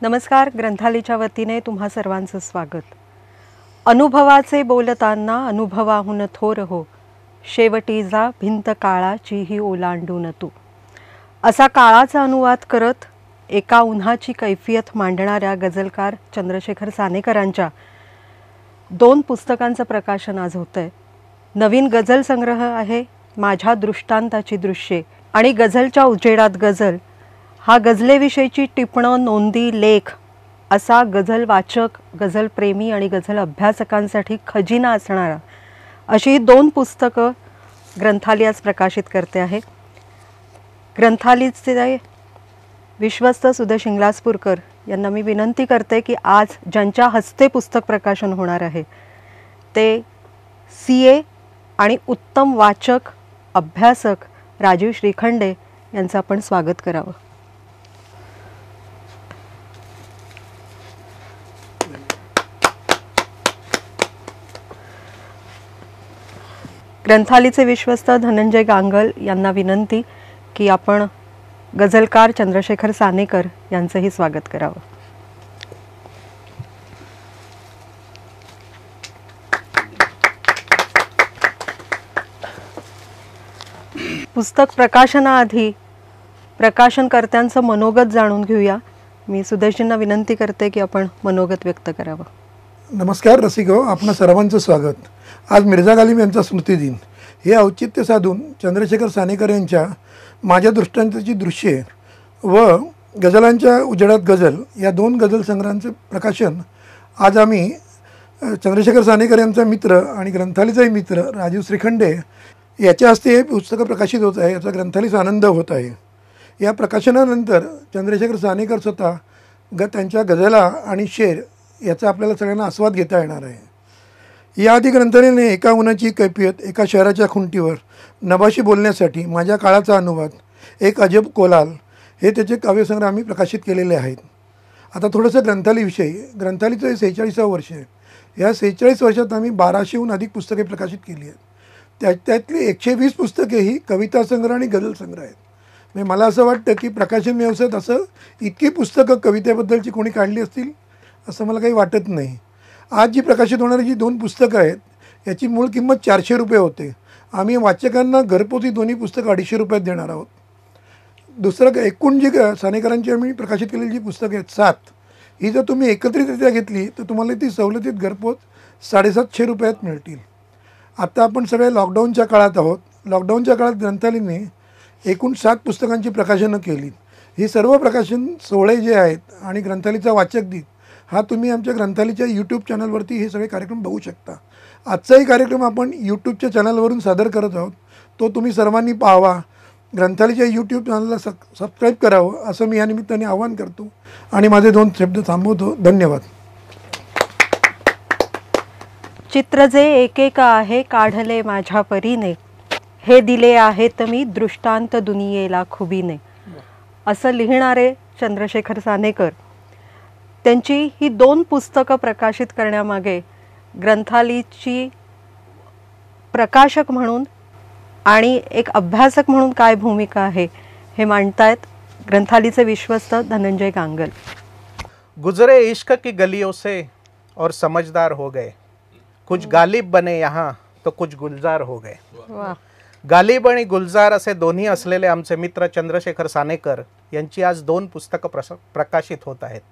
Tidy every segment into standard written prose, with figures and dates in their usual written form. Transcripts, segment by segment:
नमस्कार. ग्रंथालीच्या वतीने तुम्हा सर्वांचं स्वागत. अनुभवाचे बोलताना अनुभवाहून थोर हो, शेवटी जा भिंत काळाचीही ओलांडून तू. असा काळाचा अनुवाद करत एका उन्हाची कैफियत मांडणाऱ्या गझलकार चंद्रशेखर सानेकरांच्या 2 पुस्तकांचं प्रकाशन आज होतंय. नवीन गझल संग्रह आहे माझ्या दृष्टांताची दृश्ये आणि गझलच्या उजेडात गझल हा गझलेविषयीची टिपणं, नोंदी, लेख असा गझल वाचक, गझल प्रेमी आणि गझल अभ्यासकांसाठी खजिना असणारा अशी 2 पुस्तकं ग्रंथाली आज प्रकाशित करते आहे. ग्रंथालीचे विश्वस्त सुधे शिंगलासपूरकर यांना मी विनंती करते की आज ज्यांच्या हस्ते पुस्तक प्रकाशन होणार आहे ते CA आणि उत्तम वाचक, अभ्यासक राजीव श्रीखंडे यांचं आपण स्वागत करावं. ग्रंथालीचे विश्वस्त धनंजय गांगल यांना विनंती की आपण गझलकार चंद्रशेखर सानेकर यांचंही स्वागत करावं. पुस्तक प्रकाशनाआधी प्रकाशनकर्त्यांचं मनोगत जाणून घेऊया. मी सुदेशजींना विनंती करते की आपण मनोगत व्यक्त करावं. नमस्कार रसिको, आपणा सर्वांचं स्वागत. आज मिर्झा गालिब यांचा स्मृतिदिन. हे औचित्य साधून चंद्रशेखर सानेकर यांच्या माझ्या दृष्टांताची दृश्ये व गझलांच्या उजेडात गझल या 2 गझल संग्रहांचे प्रकाशन आज आम्ही चंद्रशेखर सानेकर यांचा मित्र आणि ग्रंथालीचाही मित्र राजीव श्रीखंडे याच्या हस्ते हे पुस्तकं प्रकाशित होत आहे. याचा ग्रंथालीचा आनंद होत आहे. या प्रकाशनानंतर चंद्रशेखर सानेकर स्वतः त्यांच्या गझला आणि शेर याचा आपल्याला सगळ्यांना आस्वाद घेता येणार आहे. याआधी ग्रंथालयाने एका उन्हाची कैफियत, एका शहराच्या खुंटीवर नभाशी बोलण्यासाठी, माझ्या काळाचा अनुवाद, एक अजब कोलाल हे त्याचे काव्यसंग्रह आम्ही प्रकाशित केलेले आहेत. आता थोडंसं ग्रंथालीविषयी. ग्रंथालीचं हे 46वं वर्ष आहे. या 46 वर्षात आम्ही 1200हून अधिक पुस्तके प्रकाशित केली आहेत. त्यातली 120 पुस्तके ही कविता संग्रह आणि गझल संग्रह आहेत. म्हणजे मला असं वाटतं की प्रकाशन व्यवसायात असं इतकी पुस्तकं कवितेबद्दलची कोणी काढली असतील असं मला काही वाटत नाही. आज जी प्रकाशित होणारी जी 2 पुस्तकं आहेत याची मूळ किंमत 400 रुपये होते. आम्ही वाचकांना घरपोच ही दोन्ही पुस्तकं 250 रुपयात देणार आहोत. दुसरं एकूण जी सानेकरांची आम्ही प्रकाशित केलेली जी पुस्तकं आहेत 7, ही जर तुम्ही एकत्रितरित्या घेतली तर तुम्हाला ती सवलतीत घरपोच 750 रुपयात मिळतील. आता आपण सगळे लॉकडाऊनच्या काळात आहोत. लॉकडाऊनच्या काळात ग्रंथालयाने एकूण 7 पुस्तकांची प्रकाशनं केली. ही सर्व प्रकाशन सोहळे जे आहेत आणि ग्रंथालयाचा वाचक दिन हा तुम्ही आमच्या ग्रंथालयाच्या यूट्यूब चॅनलवरती हे सगळे कार्यक्रम बघू शकता. आजचाही कार्यक्रम आपण यूट्यूबच्या चॅनलवरून सादर करत आहोत. तो तुम्ही सर्वांनी पाहावा. ग्रंथालयाच्या यूट्यूब चॅनलला सबस्क्राईब करावं असं मी या निमित्ताने आवाहन करतो आणि माझे 2 शब्द थांबवतो. धन्यवाद. चित्र जे एकेका आहे काढले माझ्या परीने, हे दिले आहेत मी दृष्टांत दुनियेला खुबीने. असं लिहिणारे चंद्रशेखर सानेकर त्यांची ही 2 पुस्तकं प्रकाशित करण्यामागे ग्रंथालीची प्रकाशक म्हणून आणि एक अभ्यासक म्हणून काय भूमिका आहे हे मांडतायत ग्रंथालीचे विश्वस्त धनंजय गांगल. गुजरे इश्क की गलियों से और समझदार हो गए, कुछ गालिब बने यहाँ तो कुछ गुलजार हो गए. गालिब आणि गुलजार असे दोन्ही असलेले आमचे मित्र चंद्रशेखर सानेकर यांची आज 2 पुस्तकं प्रकाशित होत आहेत.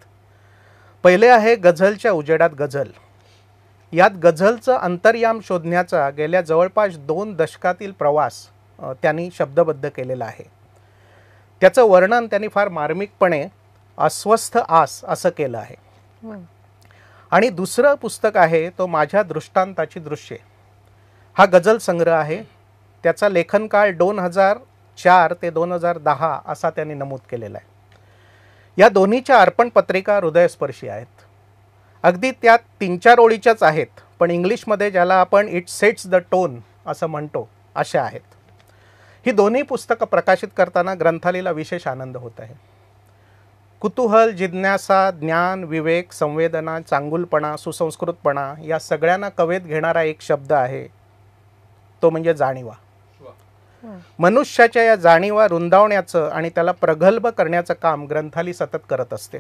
पहिले आहे गझलच्या उजेडात गझल. यात गझलचं अंतर्याम शोधण्याचा गेल्या जवळपास 2 दशकातील प्रवास त्यांनी शब्दबद्ध केलेला आहे. त्याचं वर्णन त्यांनी फार मार्मिकपणे अस्वस्थ आस असं केलं आहे. आणि दुसरं पुस्तक आहे तो माझ्या दृष्टांताची दृश्ये. हा गझल संग्रह आहे. त्याचा लेखनकाळ 2004 ते 2010 असा त्यांनी नमूद केलेला आहे. या दोन्हीच्या अर्पण पत्रिका हृदयस्पर्शी आहेत. अगदी त्यात 3-4 ओळीच्याच आहेत, पण इंग्लिशमध्ये ज्याला आपण इट सेट्स द टोन असं म्हणतो अशा आहेत. ही दोन्ही पुस्तकं प्रकाशित करताना ग्रंथालयाला विशेष आनंद होत आहे. कुतूहल, जिज्ञासा, ज्ञान, विवेक, संवेदना, चांगुलपणा, सुसंस्कृतपणा या सगळ्यांना कवेत घेणारा एक शब्द आहे, तो म्हणजे जाणीवा. मनुष्याच्या या जाणीवा रुंदावण्याचं आणि त्याला प्रगल्भ करण्याचं काम ग्रंथाली सतत करत असते.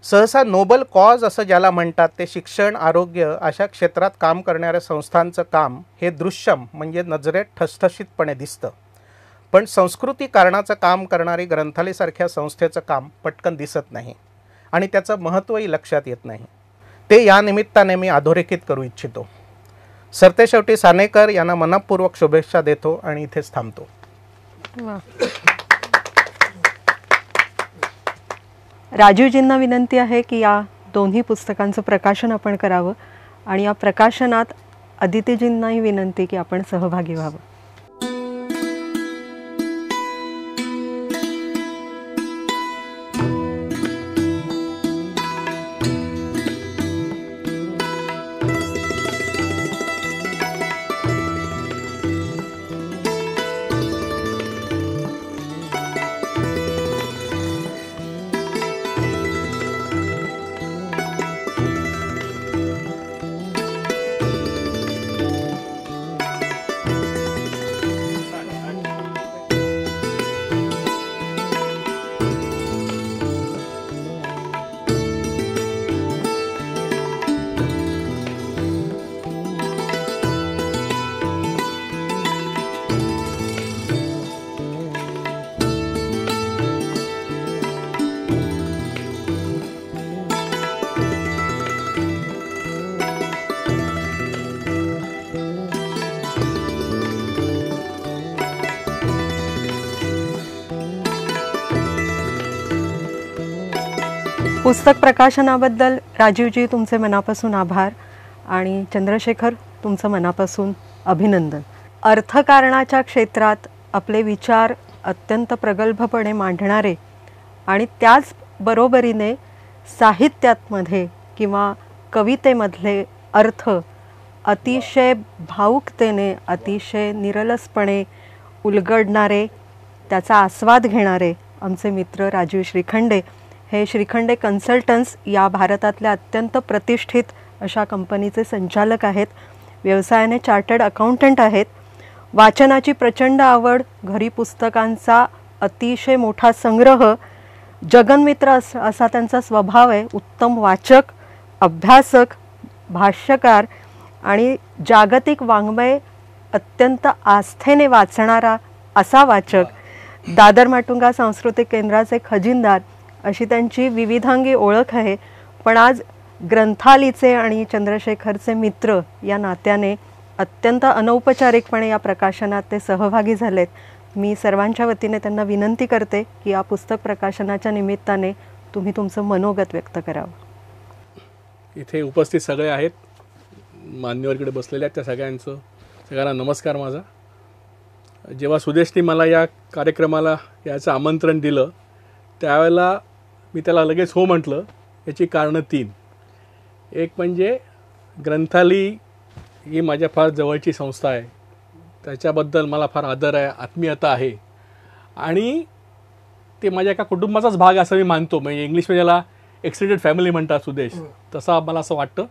सहसा नोबल कॉज असं ज्याला म्हणतात ते शिक्षण, आरोग्य अशा क्षेत्रात काम करणाऱ्या संस्थांचं काम हे दृश्यम म्हणजे नजरेत ठसठशीतपणे दिसतं. पण संस्कृती कारणाचं काम करणारी ग्रंथालयासारख्या संस्थेचं काम पटकन दिसत नाही आणि त्याचं महत्त्वही लक्षात येत नाही. ते या निमित्ताने मी अधोरेखित करू इच्छितो. सरतेशेवटी सानेकर यांना मनपूर्वक शुभेच्छा देतो आणि इथेच थांबतो. राजीवजींना विनंती आहे की या दोन्ही पुस्तकांचं प्रकाशन आपण करावं आणि या प्रकाशनात अदितीजींनाही विनंती की आपण सहभागी व्हावं. पुस्तक प्रकाशनाबद्दल राजीवजी तुमचे मनापासून आभार आणि चंद्रशेखर तुमचं मनापासून अभिनंदन. अर्थकारणाच्या क्षेत्रात आपले विचार अत्यंत प्रगल्भपणे मांडणारे आणि त्याच बरोबरीने साहित्यामध्ये किंवा कवितेमधले अर्थ अतिशय भावुकतेने, अतिशय निरलसपणे उलगडणारे, त्याचा आस्वाद घेणारे आमचे मित्र राजीव श्रीखंडे हे श्रीखंडे कन्सल्टन्ट्स या भारतातल्या अत्यंत प्रतिष्ठित अशा कंपनीचे संचालक आहेत. व्यवसायाने चार्टर्ड अकाउंटंट आहेत. वाचनाची प्रचंड आवड, घरी पुस्तकांचा अतिशय मोठा संग्रह, जगन्मित्र असा त्यांचा स्वभाव आहे. उत्तम वाचक, अभ्यासक, भाष्यकार आणि जागतिक वाङ्मय अत्यंत आस्थेने वाचणारा असा वाचक. दादर माटुंगा सांस्कृतिक केंद्राचे खजिनदार अशी त्यांची विविधांगी ओळख आहे. पण आज ग्रंथालीचे आणि चंद्रशेखरचे मित्र या नात्याने अत्यंत अनौपचारिकपणे या प्रकाशनात ते सहभागी झालेत. मी सर्वांच्या वतीने त्यांना विनंती करते की या पुस्तक प्रकाशनाच्या निमित्ताने तुम्ही तुमचं मनोगत व्यक्त करावं. इथे उपस्थित सगळे आहेत, मान्यवरकडे बसलेले आहेत, त्या सगळ्यांना नमस्कार माझा. जेव्हा सुदेशने मला या कार्यक्रमाला याचं आमंत्रण दिलं त्यावेळेला मी त्याला लगेच हो म्हटलं. याची कारणं 3. एक म्हणजे ग्रंथालय ही माझ्या फार जवळची संस्था आहे, त्याच्याबद्दल मला फार आदर आहे, आत्मीयता आहे आणि ते माझ्या एका कुटुंबाचाच भाग असं मी मानतो. म्हणजे इंग्लिशमध्ये याला एक्सटेंडेड फॅमिली म्हणतात सुदेश, तसा मला असं वाटतं.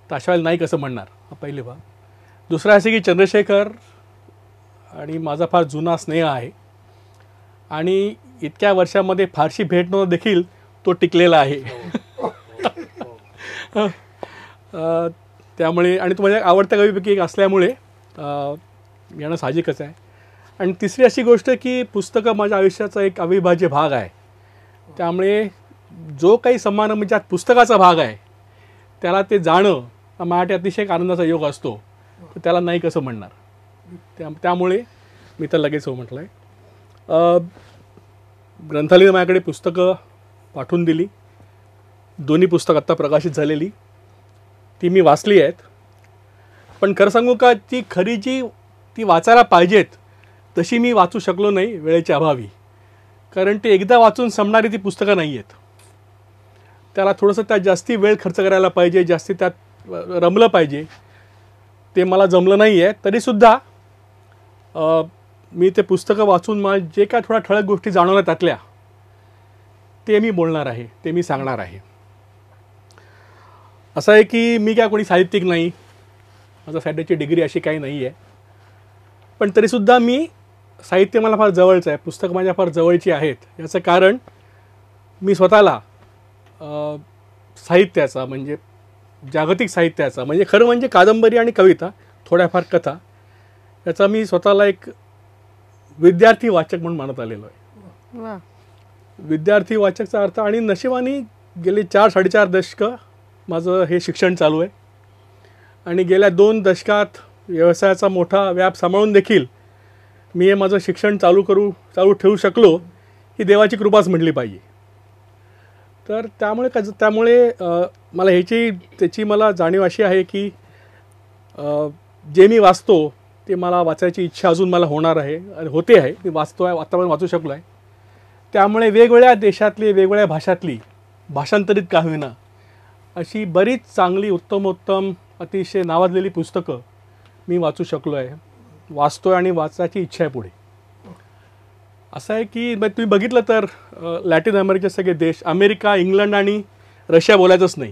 तर अशा वेळेला नाही कसं म्हणणार, हा पहिले भाग. दुसरा असे की चंद्रशेखर आणि माझा फार जुना स्नेह आहे आणि इतक्या वर्षामध्ये फारशी भेट न देखील तो टिकलेला आहे. त्यामुळे आणि तो माझ्या आवडत्या कवीपैकी एक असल्यामुळे येणं साहजिकच आहे. आणि तिसरी अशी गोष्ट की पुस्तकं माझ्या आयुष्याचा एक अविभाज्य भाग आहे. त्यामुळे जो काही सन्मान म्हणजे ज्यात पुस्तकाचा भाग आहे त्याला ते जाणं हा माझ्यासाठी अतिशय आनंदाचा योग असतो. तर त्याला नाही कसं म्हणणार. त्यामुळे मी तर लगेच हो म्हटलं आहे. ग्रंथालयाने माझ्याकडे पुस्तकं पाठवून दिली. दोन्ही पुस्तकं आत्ता प्रकाशित झालेली ती मी वाचली आहेत. पण खरं सांगू का, ती खरी जी ती वाचायला पाहिजेत तशी मी वाचू शकलो नाही वेळेच्या अभावी. कारण ते एकदा वाचून संपणारी ती पुस्तकं नाही आहेत. त्याला थोडंसं त्यात जास्ती वेळ खर्च करायला पाहिजे, जास्ती त्यात रमलं पाहिजे. ते मला जमलं नाही आहे. तरीसुद्धा मी ते पुस्तकं वाचून मला जे काय थोड्या ठळक गोष्टी जाणवल्या त्यातल्या ते मी बोलणार आहे, ते मी सांगणार आहे. असं आहे की मी काय कोणी साहित्यिक नाही, माझं साहित्याची डिग्री अशी काही नाही आहे. पण तरीसुद्धा मी साहित्य मला फार जवळचं आहे, पुस्तकं माझ्या फार जवळची आहेत. याचं कारण मी स्वतःला साहित्याचा, म्हणजे जागतिक साहित्याचा, म्हणजे खरं म्हणजे कादंबरी आणि कविता, थोड्याफार कथा, याचा मी स्वतःला एक विद्यार्थी वाचक म्हणून मानत आलेलो आहे. वा. विद्यार्थी वाचकचा अर्थ, आणि नशिबाने गेले 4-4.5 दशकं माझं हे शिक्षण चालू आहे, आणि गेल्या 2 दशकात व्यवसायाचा मोठा व्याप सांभाळून देखील मी हे माझं शिक्षण चालू ठेवू शकलो, ही देवाची कृपाच म्हटली पाहिजे. तर त्यामुळे मला त्याची मला जाणीव अशी आहे की जे मी वाचतो ते मला वाचायची इच्छा अजून मला होणार आहे, होते आहे, मी वाचतो आहे, आत्तापर्यंत वाचू शकलो आहे. त्यामुळे वेगवेगळ्या देशातली, वेगवेगळ्या भाषातली, भाषांतरित का होईना, अशी बरीच चांगली उत्तमोत्तम अतिशय नावाजलेली पुस्तकं मी वाचू शकलो आहे, वाचतो आहे, आणि वाचायची इच्छा आहे पुढे. असं आहे की तुम्ही बघितलं तर लॅटिन अमेरिकेचे सगळे देश, अमेरिका, इंग्लंड आणि रशिया बोलायचंच नाही,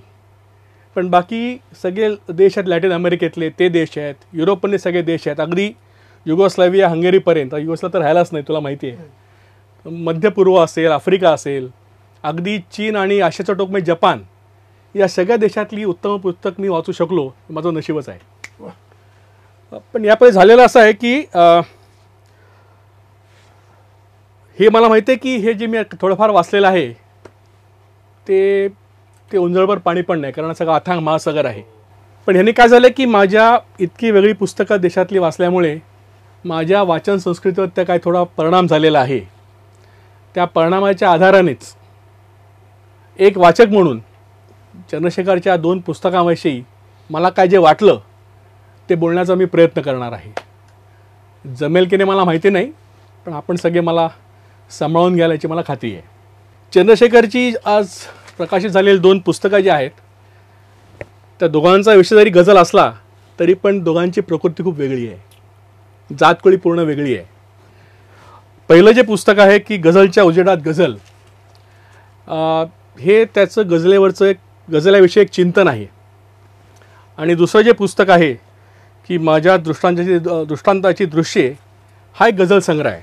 पण बाकी सगळे देश आहेत लॅटिन अमेरिकेतले, ते देश आहेत, युरोपमधले सगळे देश आहेत, अगदी युगोस्लाविया, हंगेरीपर्यंत. युगोस्ला तर राहिलाच नाही, तुला माहिती आहे. मध्य पूर्व असेल, आफ्रिका असेल, अगदी चीन आणि आशियाचं टोक म्हणजे जपान, या सगळ्या देशातली उत्तम पुस्तक मी वाचू शकलो, माझं नशीबच आहे. पण यापुढे झालेलं असं आहे की हे मला माहिती आहे की हे जे मी थोडंफार वाचलेलं आहे ते उंजळभर पाणी पण नाही, कारण सगळं अथांग महासागर आहे. पण ह्याने काय झालं की माझ्या इतकी वेगळी पुस्तकं देशातली वाचल्यामुळे माझ्या वाचन संस्कृतीवर त्या काय थोडा परिणाम झालेला आहे. त्या परिणामाच्या आधारानेच एक वाचक म्हणून चंद्रशेखरच्या 2 पुस्तकांविषयी मला काय जे वाटलं ते बोलण्याचा मी प्रयत्न करणार आहे. जमेल की नाही मला माहिती नाही, पण आपण सगळे मला सांभाळून घ्याल याची मला खात्री आहे. चंद्रशेखरची आज प्रकाशित झालेली 2 पुस्तकं जी आहेत, त्या दोघांचा विषय जरी गझल असला तरी पण दोघांची प्रकृती खूप वेगळी आहे, जातकुळी पूर्ण वेगळी आहे. पहिलं जे पुस्तक आहे की गझलच्या उजेडात गझल, हे त्याचं गझलेवरचं गझलाविषयी एक चिंतन आहे. आणि दुसरं जे पुस्तक आहे की माझ्या दृष्टांताची दृश्ये, हा एक गझल संग्रह आहे.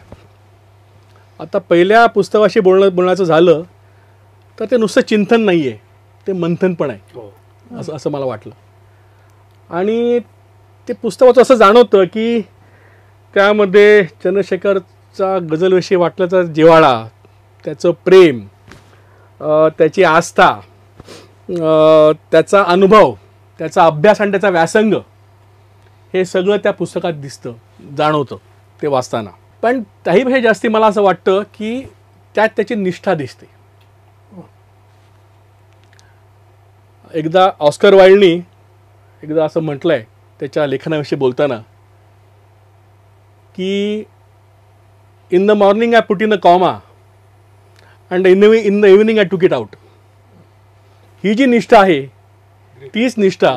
आता पहिल्या पुस्तकाशी बोलण्याचं झालं तर ते नुसतं चिंतन नाही आहे, ते मंथन पण आहे, असं मला वाटलं. आणि ते पुस्तकाचं असं जाणवतं की त्यामध्ये चंद्रशेखरचा गझलविषयी वाटल्याचा जिव्हाळा, त्याचं प्रेम, त्याची आस्था, त्याचा अनुभव, त्याचा अभ्यास आणि त्याचा व्यासंग, हे सगळं त्या पुस्तकात दिसतं, जाणवतं ते वाचताना. पण त्याहीपेक्षा जास्ती मला असं वाटतं की त्यात त्याची निष्ठा दिसते. एकदा ऑस्कर वाइल्डनी एकदा असं म्हटलं आहे त्याच्या लेखनाविषयी बोलताना की in the morning I put in a comma and in the evening I took it out. ही जी निष्ठा आहे तीच निष्ठा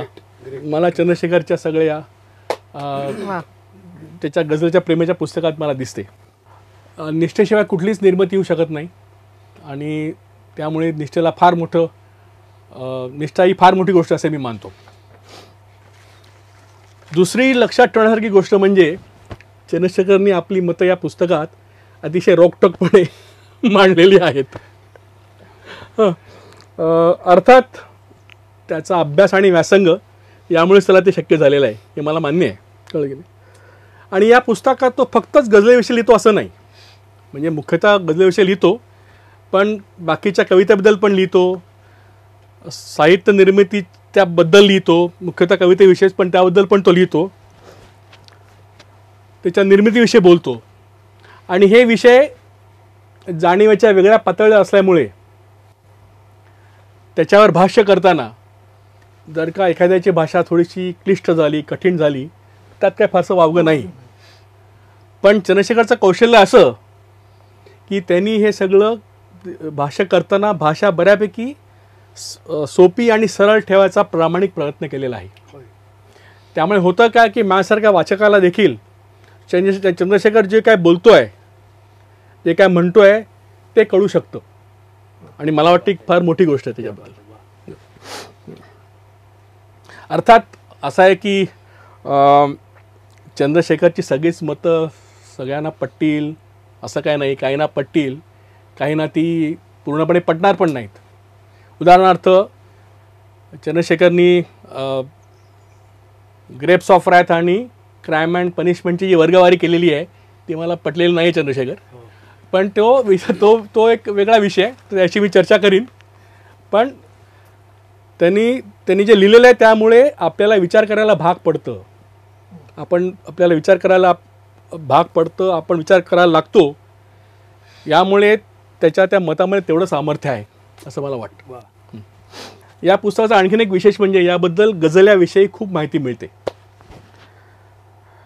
मला चंद्रशेखरच्या सगळ्या त्याच्या गझलच्या प्रेमाच्या पुस्तकात मला दिसते. निष्ठेशिवाय कुठलीच निर्मिती येऊ शकत नाही, आणि त्यामुळे निष्ठेला निष्ठा ही फार मोठी गोष्ट असे मी मानतो. दुसरी लक्षात ठेवण्यासारखी गोष्ट म्हणजे चंद्रशेखरनी आपली मतं या पुस्तकात अतिशय रोखठोकपणे मांडलेली आहेत. अर्थात त्याचा अभ्यास आणि व्यासंग यामुळेच त्याला ते शक्य झालेलं आहे, हे मला मान्य आहे, कळलं की नाही. आणि या पुस्तकात तो फक्तच गझलेविषयी लिहितो असं नाही, म्हणजे मुख्यतः गझलेविषयी लिहितो, पण बाकीच्या कवितेबद्दल पण लिहितो, साहित्य निर्मिती त्याबद्दल लिहितो, मुख्यतः कवितेविषयीच पण त्याबद्दल पण तो लिहितो, त्याच्या निर्मितीविषयी बोलतो. आणि हे विषय जाणीवेच्या वेगळ्या पातळ्या असल्यामुळे त्याच्यावर भाष्य करताना जर का एखाद्याची भाषा थोडीशी क्लिष्ट झाली, कठीण झाली, त्यात काय फारसं वावगं नाही. पण चंद्रशेखरचं कौशल्य असं की त्यांनी हे सगळं भाष्य करताना भाषा बऱ्यापैकी सोपी आणि सरळ ठेवायचा प्रामाणिक प्रयत्न केलेला आहे. त्यामुळे होतं काय की माझ्यासारख्या वाचकाला देखील चंद्रशेखर जे काय बोलतोय, जे काय म्हणतोय ते कळू शकतं, आणि मला वाटतं एक फार मोठी गोष्ट आहे त्याच्याबद्दल. अर्थात असं आहे की चंद्रशेखरची सगळीच मतं सगळ्यांना पटतील असं काय नाही, काहींना पटतील, काहींना ती पूर्णपणे पटणार पण नाहीत. उदाहरणार्थ चंद्रशेखरनी ग्रेप्स ऑफ रॅथ आणि क्राईम अँड पनिशमेंटची जी वर्गवारी केलेली आहे ती मला पटलेली नाही आहे चंद्रशेखर, पण तो एक वेगळा विषय आहे, त्याची मी चर्चा करीन. पण त्यांनी जे लिहिलेलं आहे त्यामुळे आपल्याला विचार करायला भाग पडतं, आपल्याला विचार करायला भाग पडतं, आपण विचार करायला लागतो. यामुळे त्या मतामध्ये तेवढं सामर्थ्य आहे असं मला वाटतं. या पुस्तकाचा आणखीन एक विशेष म्हणजे याबद्दल गझल्याविषयी खूप माहिती मिळते.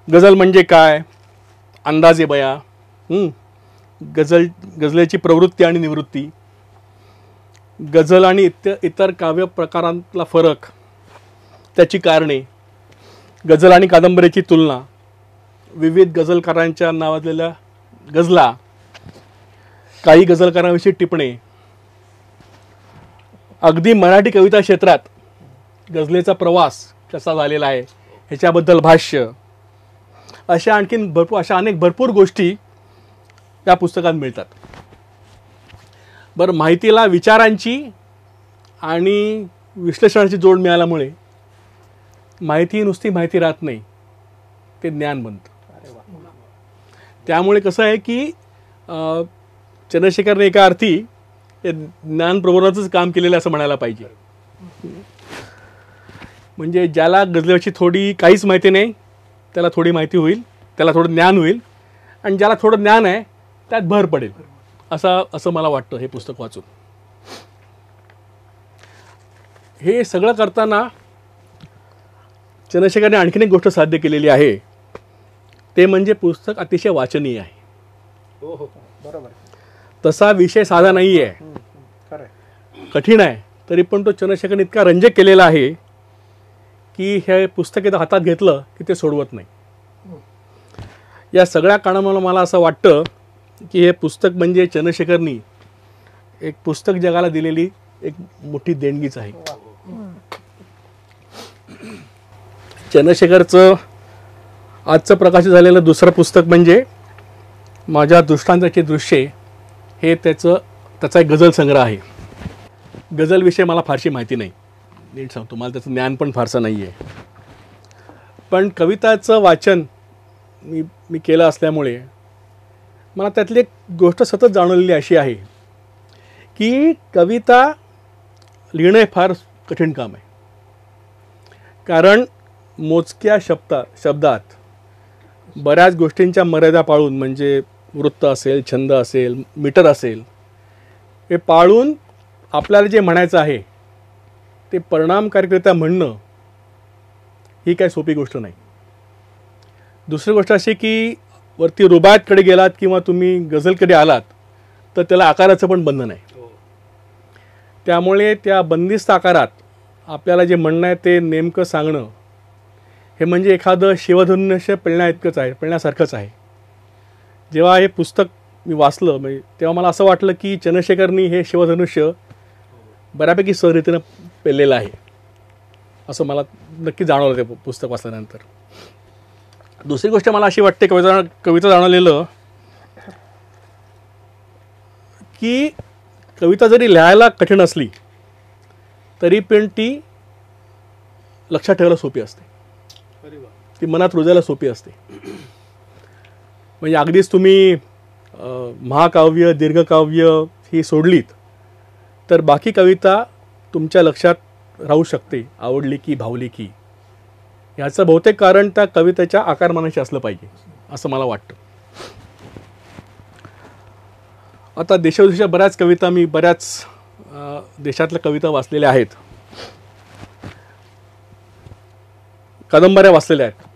गझल म्हणजे काय, अंदाजे बया, गझलेची प्रवृत्ती आणि निवृत्ती, गझल आणि इतर काव्य प्रकारांतला फरक, त्याची कारणे, गझल आणि कादंबरीची तुलना, विविध गझलकारांच्या नावाजलेल्या गझला, काही गझलकारांविषयी टिपणे, अगदी मराठी कविता क्षेत्रात गझलेचा प्रवास कसा झालेला आहे ह्याच्याबद्दल भाष्य, अशा अनेक भरपूर गोष्टी या पुस्तकात मिळतात. बरं, माहितीला विचारांची आणि विश्लेषणाची जोड मिळाल्यामुळे माहिती नुसती माहिती राहत नाही, ते ज्ञान बनतं. त्यामुळे कसं आहे की चंद्रशेखरने एका अर्थी हे ज्ञान प्रबोधनाचंच काम केलेलं असं म्हणायला पाहिजे. म्हणजे ज्याला गझलेची काहीच माहिती नाही त्याला थोडी माहिती होईल, त्याला थोडं ज्ञान होईल, आणि ज्याला थोडं ज्ञान आहे त्यात भर पडेल असं मला वाटतं हे पुस्तक वाचून. हे सगळं करताना चंद्रशेखरने आणखीन एक गोष्ट साध्य केलेली आहे, ते म्हणजे पुस्तक अतिशय वाचनीय आहे. बरोबर. तसा विषय साधा नाही आहे, कठीण आहे, तरी पण तो चंद्रशेखरने इतका रंजक केलेला आहे की हे पुस्तक एकदा हातात घेतलं की ते सोडवत नाही. या सगळ्या कारणामुळे मला असं वाटतं की हे पुस्तक म्हणजे चंद्रशेखरनी एक पुस्तक जगाला दिलेली एक मोठी देणगीच आहे. चंद्रशेखरचं आजचं प्रकाशित झालेलं दुसरं पुस्तक म्हणजे माझ्या दृष्टांताची दृश्ये, हे त्याचा एक गझल संग्रह आहे. गझलविषयी मला फारशी माहिती नाही, नीट सांगतो, मला त्याचं ज्ञान पण फारसं नाही आहे. पण कविताचं वाचन मी केलं असल्यामुळे मला त्यातली एक गोष्ट सतत जाणवलेली अशी आहे की कविता लिहिणं हे फार कठीण काम आहे. कारण मोजक्या शब्दात बऱ्याच गोष्टींच्या मर्यादा पाळून, म्हणजे वृत्त असेल, छंद असेल, मीटर असेल, हे पाळून आपल्याला जे म्हणायचं आहे ते परिणामकारकरित्या म्हणणं ही काही सोपी गोष्ट नाही. दुसरी गोष्ट अशी की वरती रुबायतकडे गेलात किंवा तुम्ही गझलकडे आलात तर त्याला आकाराचं पण बंधन आहे. त्यामुळे त्या बंदिस्त आकारात आपल्याला जे म्हणणं आहे ते नेमकं सांगणं हे म्हणजे एखादं शिवधनुष्य पेलण्यासारखंच आहे. जेव्हा हे पुस्तक मी वाचलं म्हणजे तेव्हा मला असं वाटलं की चंद्रशेखरनी हे शिवधनुष्य बऱ्यापैकी सहरीतीनं पेललेलं आहे असं मला नक्की जाणवलं ते पुस्तक वाचल्यानंतर. दुसरी गोष्ट मला अशी वाटते कविता जाणवलेलं की कविता जरी लिहायला कठीण असली तरी पण ती लक्षात ठेवायला सोपी असते, ती मनात रुजायला सोपी असते. म्हणजे अगदीच तुम्ही महाकाव्य, दीर्घकाव्य ही सोडलीत तर बाकी कविता तुमच्या लक्षात राहू शकते, आवडली की भावली की. ह्याचं बहुतेक कारण त्या कवितेच्या आकारमानाशी असलं पाहिजे असं मला वाटतं. आता देशविदेशाच्या बऱ्याच कविता मी बऱ्याच देशातल्या कविता वाचलेल्या आहेत, कादंबऱ्या वाचलेल्या आहेत.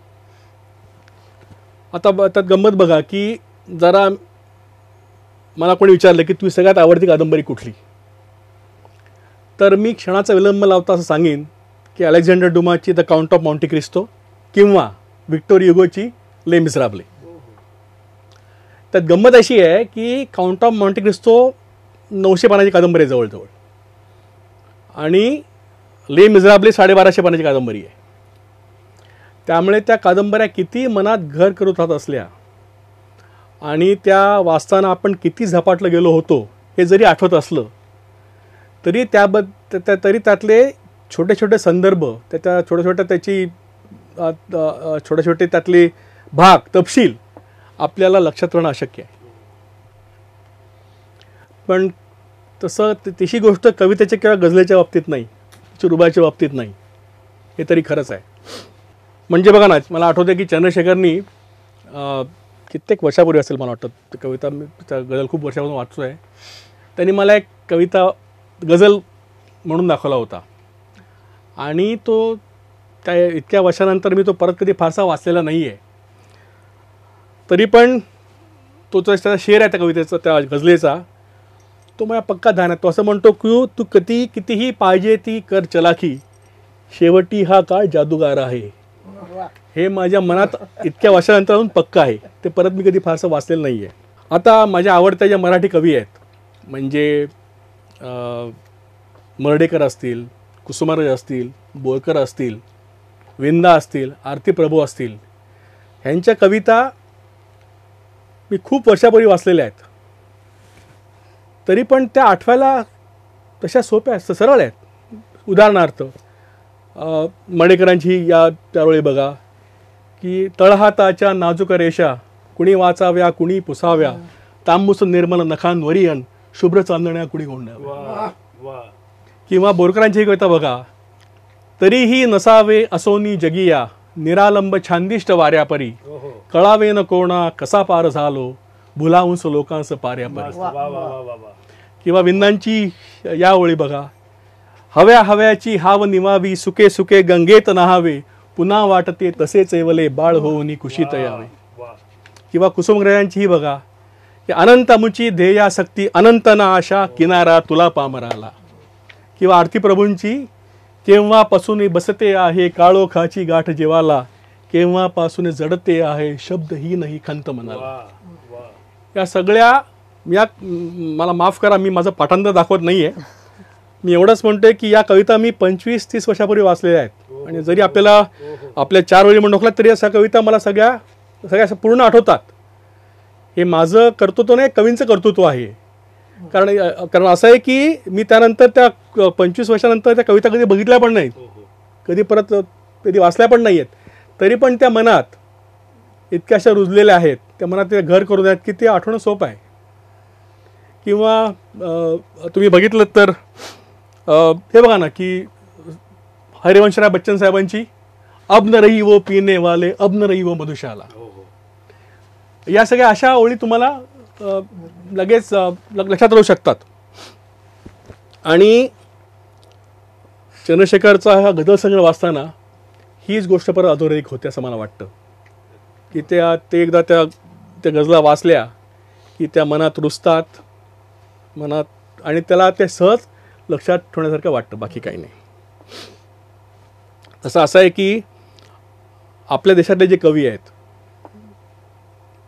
आता त्यात गंमत बघा की जरा मला कोणी विचारलं की तुझी सगळ्यात आवडती कादंबरी कुठली, तर मी क्षणाचा विलंब लावता असं सांगेन की अलेक्झांडर डुमाची the count of Monte Cristo किंवा व्हिक्टोर युगोची ले मिझराबले. त्यात गंमत अशी आहे की काउंट ऑफ मॉन्टे क्रिस्टो 900 पानाची कादंबरी आहे जवळजवळ, आणि ले मिझराबले 1250 पानाची कादंबरी आहे. त्यामुळे त्या कादंबऱ्या किती मनात घर करत राहत असल्या आणि त्या वाचताना आपण किती झपाटलं गेलो होतो हे जरी आठवत असलं तरी तरी त्यातले छोटे छोटे संदर्भ, त्याच्या छोट्या त्याची छोटे त्यातले भाग, तपशील आपल्याला लक्षात राहणं अशक्य आहे. पण तसं तशी गोष्ट कवितेच्या किंवा गझलेच्या बाबतीत नाही, रुबाच्या बाबतीत नाही, हे तरी खरंच आहे. म्हणजे बघा ना, मला आठवतं की चंद्रशेखरनी कित्येक वर्षापूर्वी असेल मला वाटतं, कविता मी गझल खूप वर्षापासून वाचतो आहे, त्यांनी मला एक कविता गझल म्हणून दाखवला होता. आणि तो त्या इतक्या वर्षानंतर मी तो परत कधी फारसा वाचलेला नाही आहे. तरी पण तो त्याचा शेर आहे त्या कवितेचा, त्या गझलेचा, तो माझ्या पक्का ध्यान आहे. तो असं म्हणतो की तू कितीही पाहिजे ती कर चलाखी, शेवटी हा काळ जादूगार आहे. हे माझ्या मनात इतक्या वर्षानंतर पक्का आहे. ते परत मी कधी फारसं वाचलेलं नाही आहे. आता माझ्या आवडत्या ज्या मराठी कवी आहेत, म्हणजे मर्ढेकर असतील, कुसुमाग्रज असतील, बोरकर असतील, विंदा असतील, आरती प्रभू असतील, ह्यांच्या कविता मी खूप वर्षापूर्वी वाचलेल्या आहेत. तरी पण त्या आठवायला तशा सोप्या आहेत, सरळ आहेत. उदाहरणार्थ मर्ढेकरांची या त्यावेळी बघा की तळहाताच्या नाजूक रेषा कुणी वाचाव्या कुणी पुसाव्या, तांबूस निर्मल नखांवरीयन शुभ्र चांदण्या कुणी गोंडाव्या. किंवा बोरकरांची कविता बघा, तरीही नसावे असोनी जगिया, निरालंब छांदिष्ट वाऱ्यापरी, कळावे न कोणा कसा पार झालो, भुलावूस लोकांस पाऱ्यापरी. किंवा विंदांची या ओळी बघा, हव्या हव्याची हाव निवावी, सुके सुके गंगेत नहावे, पुन्हा वाटते तसेच एवले बाळ होऊनी कुशीत यावे. किंवा कुसुमाग्रजांची ही बघा, की अनंत मुची ध्येयासक्ती, अनंत न आशा, किनारा तुला पामराला. किंवा आरती प्रभूंची, केव्हापासून बसते आहे काळोखाची गाठ जीवाला, केव्हापासून जडते आहे शब्दही नाही खंत मनाला. या सगळ्या मला माफ करा, मी माझं पाठांतर दाखवत नाही आहे. मी एवढंच म्हणतोय की या कविता मी 25-30 वर्षापूर्वी वाचलेल्या आहेत. आणि जरी आपल्याला आपल्या 4 वेळी म्हणून तर या कविता मला सगळ्या पूर्ण आठवतात. हे माझं कर्तृत्व नाही, कवींचं कर्तृत्व आहे. कारण असं आहे की मी त्यानंतर त्या 25 वर्षानंतर त्या कविता कधी बघितल्या पण नाहीत, कधी वाचल्या पण नाही आहेत. तरी पण त्या मनात इतक्या अशा रुजलेल्या आहेत, त्या मनात ते घर करून आहेत की ते आठवणं सोपं आहे. किंवा तुम्ही बघितलं तर हे बघा ना की हरिवंशराय बच्चन साहेबांची अब न रही वो पीने वाले, अब न रही वो मधुशाला. या सगळ्या अशा ओळी तुम्हाला लगेच लक्षात राहू शकतात. आणि चंद्रशेखरचा हा गझल संग्रह वाचताना हीच गोष्ट परत अधोरेखित होते असं मला वाटतं की ते एकदा त्या गझला वाचल्या की त्या मनात रुजतात, मनात, आणि त्याला ते सहज लक्षात ठेवण्यासारखं वाटतं, बाकी काही नाही. असं आहे की आपल्या देशातले जे कवी आहेत,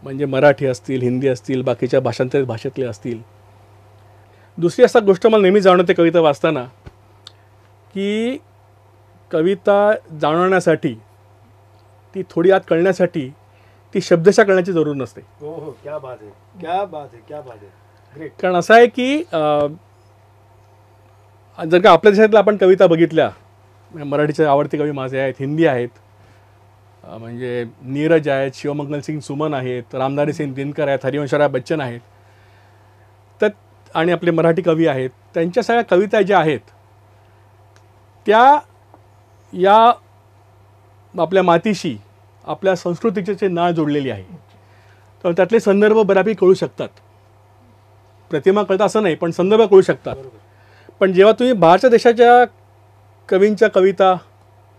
म्हणजे मराठी असतील, हिंदी असतील, बाकीच्या भाषेतले असतील. दुसरी असा गोष्ट मला नेहमी जाणवते कविता वाचताना की कविता जाणवण्यासाठी, ती थोडी आत कळण्यासाठी ती शब्दशः कळण्याची जरूर नसते. क्या बात है, क्या बात है, क्या बात है. ग्रेट. कारण असं आहे की जर का आपल्या देशातल्या आपण कविता बघितल्या, मराठीचे आवडते कवी माझे आहेत, हिंदी आहेत, म्हणजे नीरज आहेत, शिवमंगल सिंग सुमन आहेत, रामधारी सिंग दिनकर आहेत, हरिवंशराय बच्चन आहेत, तर आणि आपले मराठी कवी आहेत, त्यांच्या सगळ्या कविता ज्या आहेत त्या या आपल्या मातीशी, आपल्या संस्कृतीचे नाळ जोडलेली आहे. तर त्यातले संदर्भ बऱ्यापैकी कळू शकतात. प्रतिमा कळतं असं नाही, पण संदर्भ कळू शकतात. पण जेव्हा तुम्ही बाहेरच्या देशाच्या कवींच्या कविता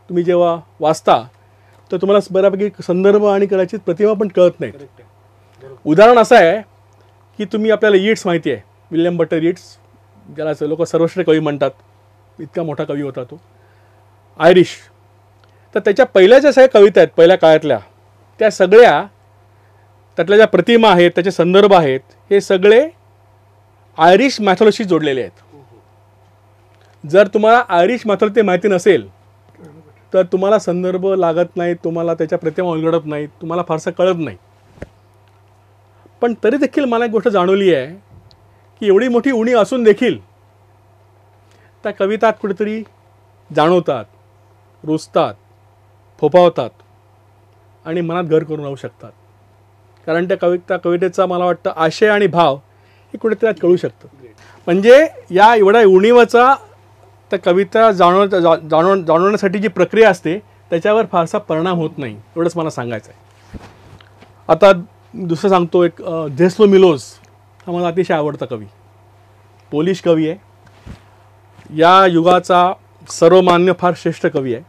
तुम्ही जेव्हा वाचता, तर तुम्हाला बऱ्यापैकी संदर्भ आणि कदाचित प्रतिमा पण कळत नाहीत. उदाहरण असं आहे की तुम्ही आपल्याला यीट्स माहिती आहे, विल्यम बटलर यीट्स, ज्याला लोक सर्वश्रेष्ठ कवी म्हणतात, इतका मोठा कवी होता तो, आयरिश. तर त्याच्या पहिल्या ज्या सगळ्या कविता आहेत पहिल्या काळातल्या, त्या सगळ्या, त्यातल्या ज्या प्रतिमा आहेत, त्याचे संदर्भ आहेत, हे सगळे आयरिश मॅथॉलॉजी जोडलेले आहेत. जर तुम्हाला आयरिश मॅथॉलॉजी माहिती नसेल तर तुम्हाला संदर्भ लागत नाही, तुम्हाला त्याच्या प्रतिमा उलगडत नाही, तुम्हाला फारसं कळत नाही. पण तरी देखील मला एक गोष्ट जाणवली आहे की एवढी मोठी उणी असून देखील त्या कविता कुठेतरी जाणवतात, रुजतात, फोफावतात आणि मनात घर करून राहू शकतात. कारण त्या कवितेचा मला वाटतं आशय आणि भाव हे कुठेतरी कळू शकतं. म्हणजे या एवढ्या उणीवाचा त्या कविता जाणवण्यासाठी जी प्रक्रिया असते त्याच्यावर फारसा परिणाम होत नाही, एवढंच मला सांगायचं आहे. आता दुसरं सांगतो, एक झेस्लो मिलोस हा मला अतिशय आवडता कवी, पोलिश कवी आहे. या युगाचा सर्वमान्य फार श्रेष्ठ कवी आहे.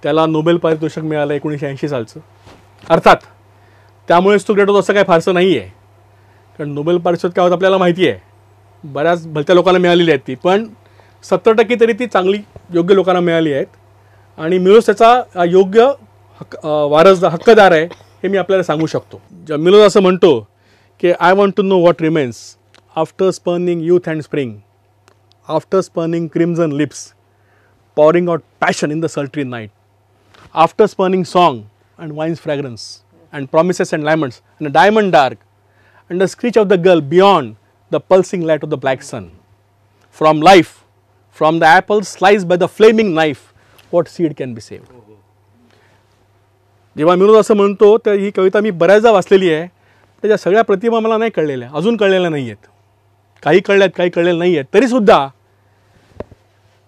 त्याला नोबेल पारितोषिक मिळालं 1980 सालचं. अर्थात त्यामुळेच तो ग्रेट होतो असं काय फारसं नाही आहे, कारण नोबेल पारितोषिक काय होतं आपल्याला माहिती आहे, बऱ्याच भलत्या लोकांना मिळालेली आहेत ती, पण 70% तरी ती चांगली योग्य लोकांना मिळाली आहेत. आणि मिलोस त्याचा योग्य हक्कदार आहे हे मी आपल्याला सांगू शकतो. मिलोस असं म्हणतो की I want to know what remains after spurning youth and spring, after spurning crimson lips, pouring out passion in the sultry night, after spurning song and wine's fragrance, and promises and laments, and a diamond dark, and the screech of the girl beyond the pulsing light of the black sun. From life, from the apple sliced by the flaming knife, what seed can be saved? जेव्हा Milos असं म्हणतो तर ही कविता मी बऱ्याचदा वाचलेली आहे. त्याच्या सगळ्या प्रतिमा मला नाही कळलेल्या, अजून कळलेल्या नाही आहेत. काही कळल्यात, काही कळलेल्या नाही आहेत. तरीसुद्धा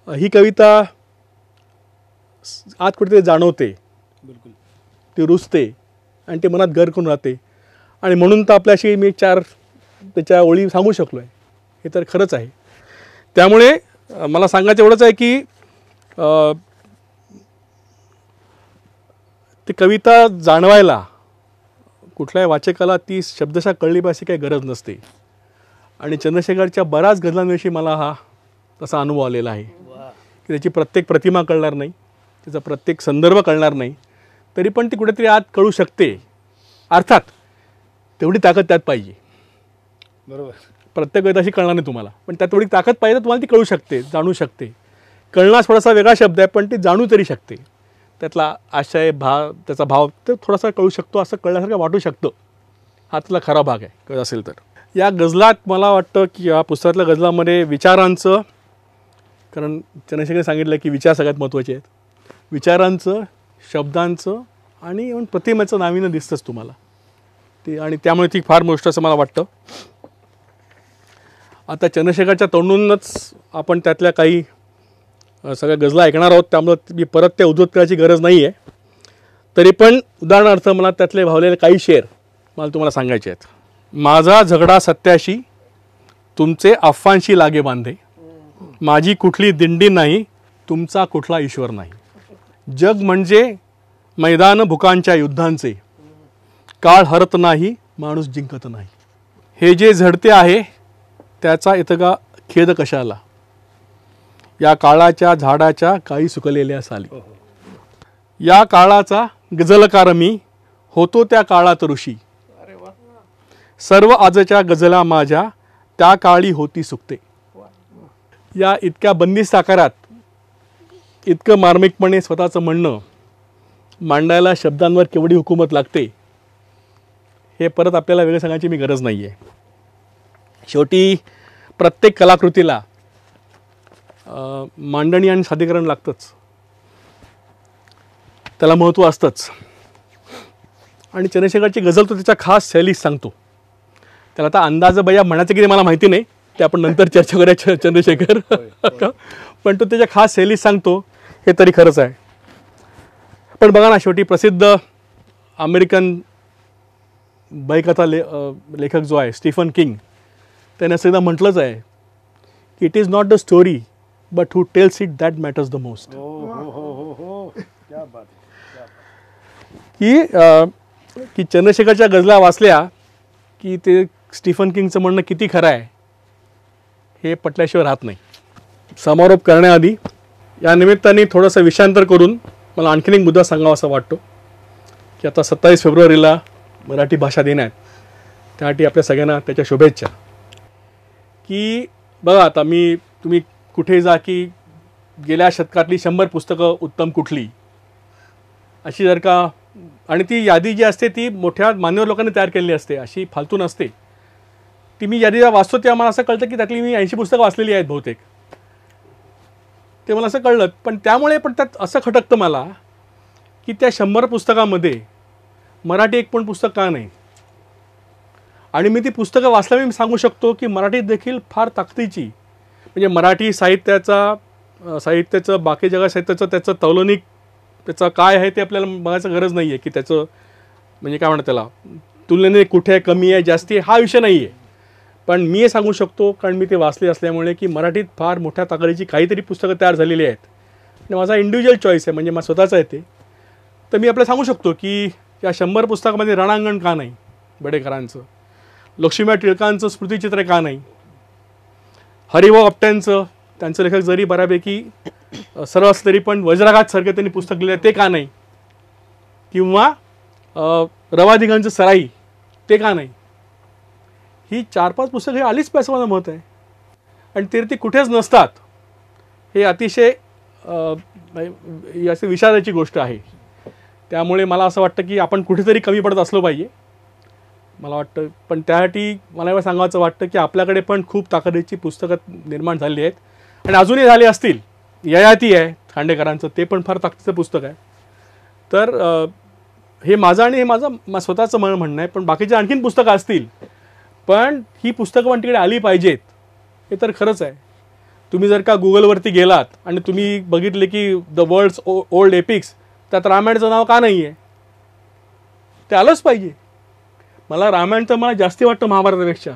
ही कविता आत कुठेतरी जाणवते, बिलकुल ती रुजते आणि ते मनात घर करून राहते. आणि म्हणून तर आपल्याशी मी 4 त्याच्या ओळी सांगू शकलो आहे, हे तर खरंच आहे. त्यामुळे मला सांगायचं एवढंच आहे की ती कविता जाणवायला कुठल्याही वाचकाला ती शब्दशः कळली पाहिजे काही गरज नसते. आणि चंद्रशेखरच्या बऱ्याच गझलांविषयी मला हा तसा अनुभव आलेला आहे की त्याची प्रत्येक प्रतिमा कळणार नाही, त्याचा प्रत्येक संदर्भ कळणार नाही, तरी पण ती कुठेतरी आत कळू शकते. अर्थात तेवढी ताकद त्यात पाहिजे. बरोबर. प्रत्येक वेळेस अशी कळणार नाही तुम्हाला, पण त्यात तेवढी ताकद पाहिजे तर तुम्हाला ती कळू शकते, जाणू शकते. कळणं थोडासा वेगळा शब्द आहे, पण ती जाणू तरी शकते. त्यातला आशय, त्याचा भाव ते थोडासा कळू शकतो, असं कळल्यासारखं वाटू शकतं. हा त्यातला खरा भाग आहे कळत असेल तर. या गझलात मला वाटतं की या पुस्तकातल्या गझलामध्ये विचारांचं, कारण चंद्रशेखर सांगितलं की विचार सगळ्यात महत्त्वाचे आहेत, विचारांचं, शब्दांचं आणि प्रतिमेचं नाविन्य दिसतंच तुम्हाला ते. आणि त्यामुळे ती फार गोष्ट असं मला वाटतं. आता चंद्रशेखरच्या तोंडूनच आपण त्यातल्या काही सगळ्या गझला ऐकणार आहोत, त्यामुळं मी परत त्या उद्धृत करायची गरज नाही आहे. तरी पण उदाहरणार्थ मला त्यातले भावलेले काही शेर मला तुम्हाला सांगायचे आहेत. माझा झगडा सत्याशी, तुमचे अफवांशी लागे बांधे, माझी कुठली दिंडी नाही, तुमचा कुठला ईश्वर नाही. जग म्हणजे मैदान भुकांच्या युद्धांचे, काळ हरत नाही, माणूस जिंकत नाही. हे जे झडते आहे त्याचा इतका खेद कशाला, या काळाच्या झाडाच्या काही सुकलेल्या साली. या काळाचा गझलकार मी, होतो त्या काळात ऋषी, सर्व आजच्या गझला माझ्या त्या काळी होती सुकते. या इतक्या बंदिस्त आकारात इतकं मार्मिकपणे स्वतःचं म्हणणं मांडायला शब्दांवर केवढी हुकूमत लागते हे परत आपल्याला वेगळं सांगायची मी गरज नाही आहे. शेवटी प्रत्येक कलाकृतीला मांडणी आणि सादरीकरण लागतंच, त्याला महत्त्व असतंच. आणि चंद्रशेखरची गझल तो त्याच्या खास शैलीत सांगतो. त्याला आता अंदाजबया म्हणायचं की मला माहिती नाही, ते आपण नंतर चर्चा करूया चंद्रशेखर, पण तो त्याच्या खास शैलीत सांगतो हे तरी खरंच आहे. पण बघा ना, शेवटी प्रसिद्ध अमेरिकन भयकथा लेखक जो आहे स्टीफन किंग, त्याने असं एकदा म्हटलंच आहे की it is not the story but who tells it that matters the most. क्या बात है. की चंद्रशेखरच्या गझला वाचल्या की ते स्टीफन किंगचं म्हणणं किती खरं आहे हे पटल्याशिवाय राहत नाही. समारोप करण्याआधी या निमित्ताने थोडंसं विषयांतर करून मला आणखीन एक मुद्दा सांगावा असं वाटतो की आता 27 फेब्रुवारीला मराठी भाषा दिन आहे, त्यासाठी आपल्या सगळ्यांना त्याच्या शुभेच्छा. की बघा आता तुम्ही कुठे जा की गेल्या शतकातली 100 पुस्तकं उत्तम कुठली अशी जर का, आणि ती यादी जी असते ती मोठ्या मान्यवर लोकांनी तयार केलेली असते, अशी फालतू नसते ती. मी यादी वाचतो तेव्हा मला असं कळतं की त्यातली मी 80 पुस्तकं वाचलेली आहेत बहुतेक. ते मला असं कळलं. पण त्यामुळे पण त्यात असं खटकतं मला की त्या 100 पुस्तकामध्ये मराठी एक पण पुस्तक का नाही. आणि मी ती पुस्तकं वाचल्यामुळे मी सांगू शकतो की मराठीत देखील फार ताकदीची, म्हणजे मराठी साहित्याचं बाकी जगा साहित्याचं त्याचं तौलनिक त्याचं काय आहे ते आपल्याला बघायचं गरज नाही आहे की त्याचं म्हणजे काय म्हणतात त्याला तुलनेने कुठे कमी आहे जास्ती आहे हा विषय नाही आहे. पण मी हे सांगू शकतो कारण मी ते वाचले असल्यामुळे की मराठीत फार मोठ्या ताकदीची काहीतरी पुस्तकं तयार झालेली आहेत. आणि माझा इंडिव्हिज्युअल चॉईस आहे, म्हणजे माझा स्वतःचा आहे ते. तर मी आपल्याला सांगू शकतो की या 100 पुस्तकामध्ये रणांगण का नाही बेडेकरांचं, लक्ष्मीबाई टिळकांचं स्मृतिचित्र का नाही, हरिभाऊ आपट्यांचं त्यांचं लेखक जरी बऱ्यापैकी सरळ असलं तरी पण वज्राघात सारखं त्यांनी पुस्तक लिहिलं ते का नाही, किंवा रवादिगांचं सराई ते का नाही. ही 4-5 पुस्तकं ही आलीच पाहिजे माझं मत आहे. आणि ते कुठेच नसतात हे अतिशय असे विषादाची गोष्ट आहे. त्यामुळे मला असं वाटतं की आपण कुठेतरी कमी पडत असलो पाहिजे मला वाटतं. पण त्यासाठी मला एवढं सांगायचं वाटतं की आपल्याकडे पण खूप ताकदीची पुस्तकं निर्माण झाली आहेत आणि अजूनही झाली असतील. ययाती आहे खांडेकरांचं, ते पण फार ताकदीचं पुस्तक आहे. तर हे माझं आणि हे माझं स्वतःचं म्हणणं आहे. पण बाकीचे आणखीन पुस्तकं असतील, पण ही पुस्तकं पण तिकडे आली पाहिजेत हे तर खरंच आहे. तुम्ही जर का गुगलवरती गेलात आणि तुम्ही बघितले की द वर्ल्ड्स ओल्ड एपिक्स, त्यात रामायणाचं नाव का नाही आहे, ते आलंच पाहिजे. मला रामायण तर मला जास्ती वाटतं महाभारतापेक्षा.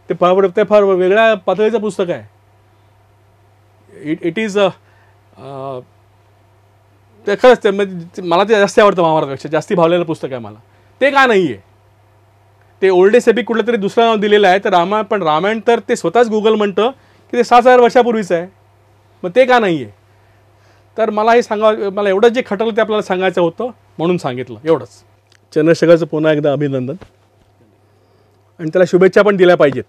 ते फार वेगळ्या पातळीचं पुस्तक आहे. इट इज ते खरंच ते मला ते जास्ती आवडतं महाभारतापेक्षा, जास्ती भावलेलं पुस्तक आहे मला. ते का नाही आहे, ते ओल्डेस्ट एपिक कुठलं तरी दुसरं नाव दिलेलं आहे. तर रामायण तर ते स्वतःच गुगल म्हणतं की ते 6000 वर्षापूर्वीचं आहे. मग ते का नाही आहे. तर मला हे मला एवढं जे खटलं ते आपल्याला सांगायचं होतं म्हणून सांगितलं, एवढंच. चंद्रशेखरचं पुन्हा एकदा अभिनंदन आणि त्याला शुभेच्छा पण दिल्या पाहिजेत.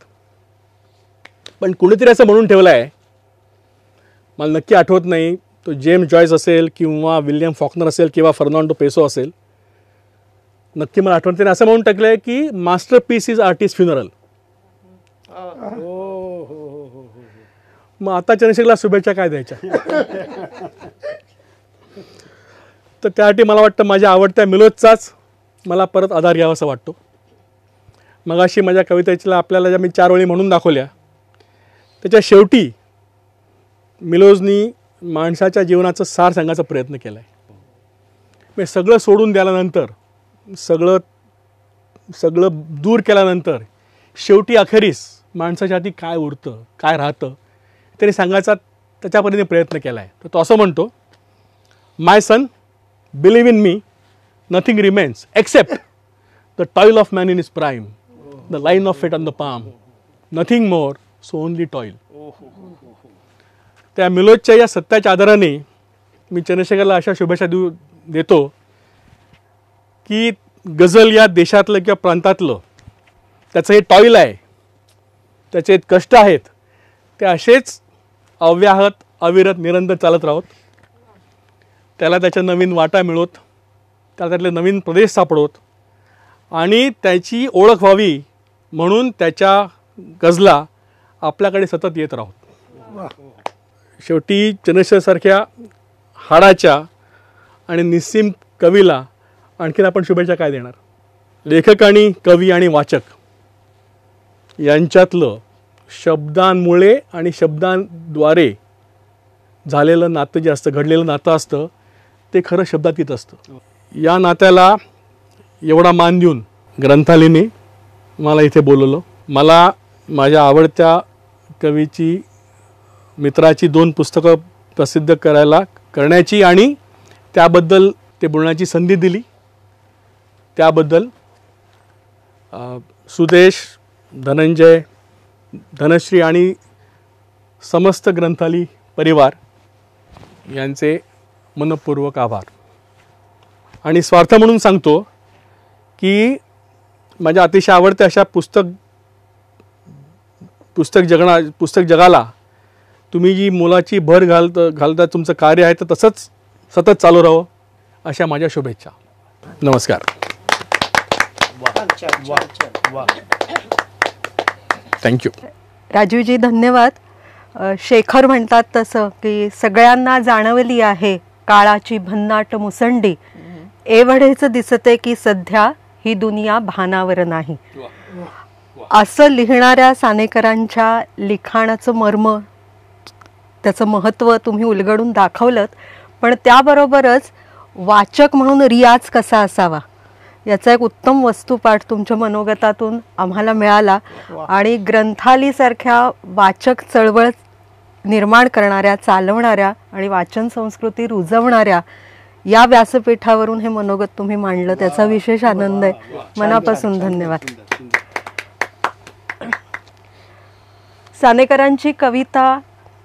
पण कुणीतरी असं म्हणून ठेवलं आहे, मला नक्की आठवत नाही, तो जेम्स जॉयस असेल किंवा विल्यम फॉकनर असेल किंवा फर्नांडो पेसो असेल, नक्की मला आठवण. त्याने असं म्हणून टाकलं आहे की masterpiece is artist funeral. मग आता चंद्रशेखरला शुभेच्छा काय द्यायच्या. तर त्यासाठी मला वाटतं माझ्या आवडत्या मिलोजचाच मला परत आधार घ्यावा असं वाटतो. मगाशी माझ्या कवितेला आपल्याला ज्या मी 4 ओळी म्हणून दाखवल्या, त्याच्या शेवटी मिलोजनी माणसाच्या जीवनाचं सार सांगायचा प्रयत्न केला आहे. मी सगळं सोडून द्याल्यानंतर, सगळं दूर केल्यानंतर शेवटी अखेरीस माणसाच्या हाती काय उरतं, काय राहतं, त्याने सांगायचा त्याच्यापर्यंत प्रयत्न केला आहे. तर तो असं म्हणतो, my son, believe in me, nothing remains except the toil of man in his prime, the line of fate on the palm, nothing more, so only toil. त्या मिलोजच्या या सत्याच्या आधाराने मी चंद्रशेखरला अशा शुभेच्छा देतो की गझल या देशातलं किंवा प्रांतातलं त्याचं हे टॉईल आहे, त्याचे कष्ट आहेत, ते असेच अव्याहत अविरत निरंतर चालत राहोत. त्याला त्याच्या नवीन वाटा मिळवत, त्याला त्यातले नवीन प्रदेश सापडवत आणि त्याची ओळख व्हावी म्हणून त्याच्या गझला आपल्याकडे सतत येत राहोत. शेवटी चंद्रशेखरसारख्या हाडाच्या आणि निस्सीम कवीला आणखीन आपण शुभेच्छा काय देणार. लेखक आणि कवी आणि वाचक यांच्यातलं शब्दांमुळे आणि शब्दांद्वारे झालेलं नातं जे असतं, घडलेलं नातं असतं, ते खरं शब्दातीत असतं. या नात्याला एवढा मान देऊन ग्रंथालयाने मला इथे बोलवलं. मला माझ्या आवडत्या कवीची, मित्राची 2 पुस्तकं प्रसिद्ध करण्याची आणि त्याबद्दल ते बोलण्याची संधी दिली. त्याबद्दल सुदेश, धनंजय, धनश्री आणि समस्त ग्रंथालय परिवार यांचे मनपूर्वक आभार. आणि स्वार्थ म्हणून सांगतो की माझ्या अतिशय आवडत्या अशा पुस्तक जगाला तुम्ही जी मोलाची भर घालता तुमचं कार्य आहे, तर तसंच सतत चालू राहो अशा माझ्या शुभेच्छा. नमस्कार. थँक्यू. राजीवजी धन्यवाद. शेखर म्हणतात तसं की सगळ्यांना जाणवली आहे काळाची भन्नाट मुसंडी, एवढेच दिसते की सध्या ही दुनिया भानावर नाही. असं लिहिणाऱ्या सानेकरांच्या लिखाणाचं मर्म, त्याचं महत्त्व तुम्ही उलगडून दाखवलं. पण त्याबरोबरच वाचक म्हणून रियाज कसा असावा याचा एक उत्तम वस्तुपाठ तुमच्या मनोगतातून आम्हाला मिळाला. आणि ग्रंथालीसारख्या वाचक चळवळ निर्माण करणाऱ्या, चालवणाऱ्या आणि वाचन संस्कृती रुजवणाऱ्या या व्यासपीठावरून हे मनोगत तुम्ही मांडलं, त्याचा विशेष आनंद आहे. मनापासून धन्यवाद. सानेकरांची कविता,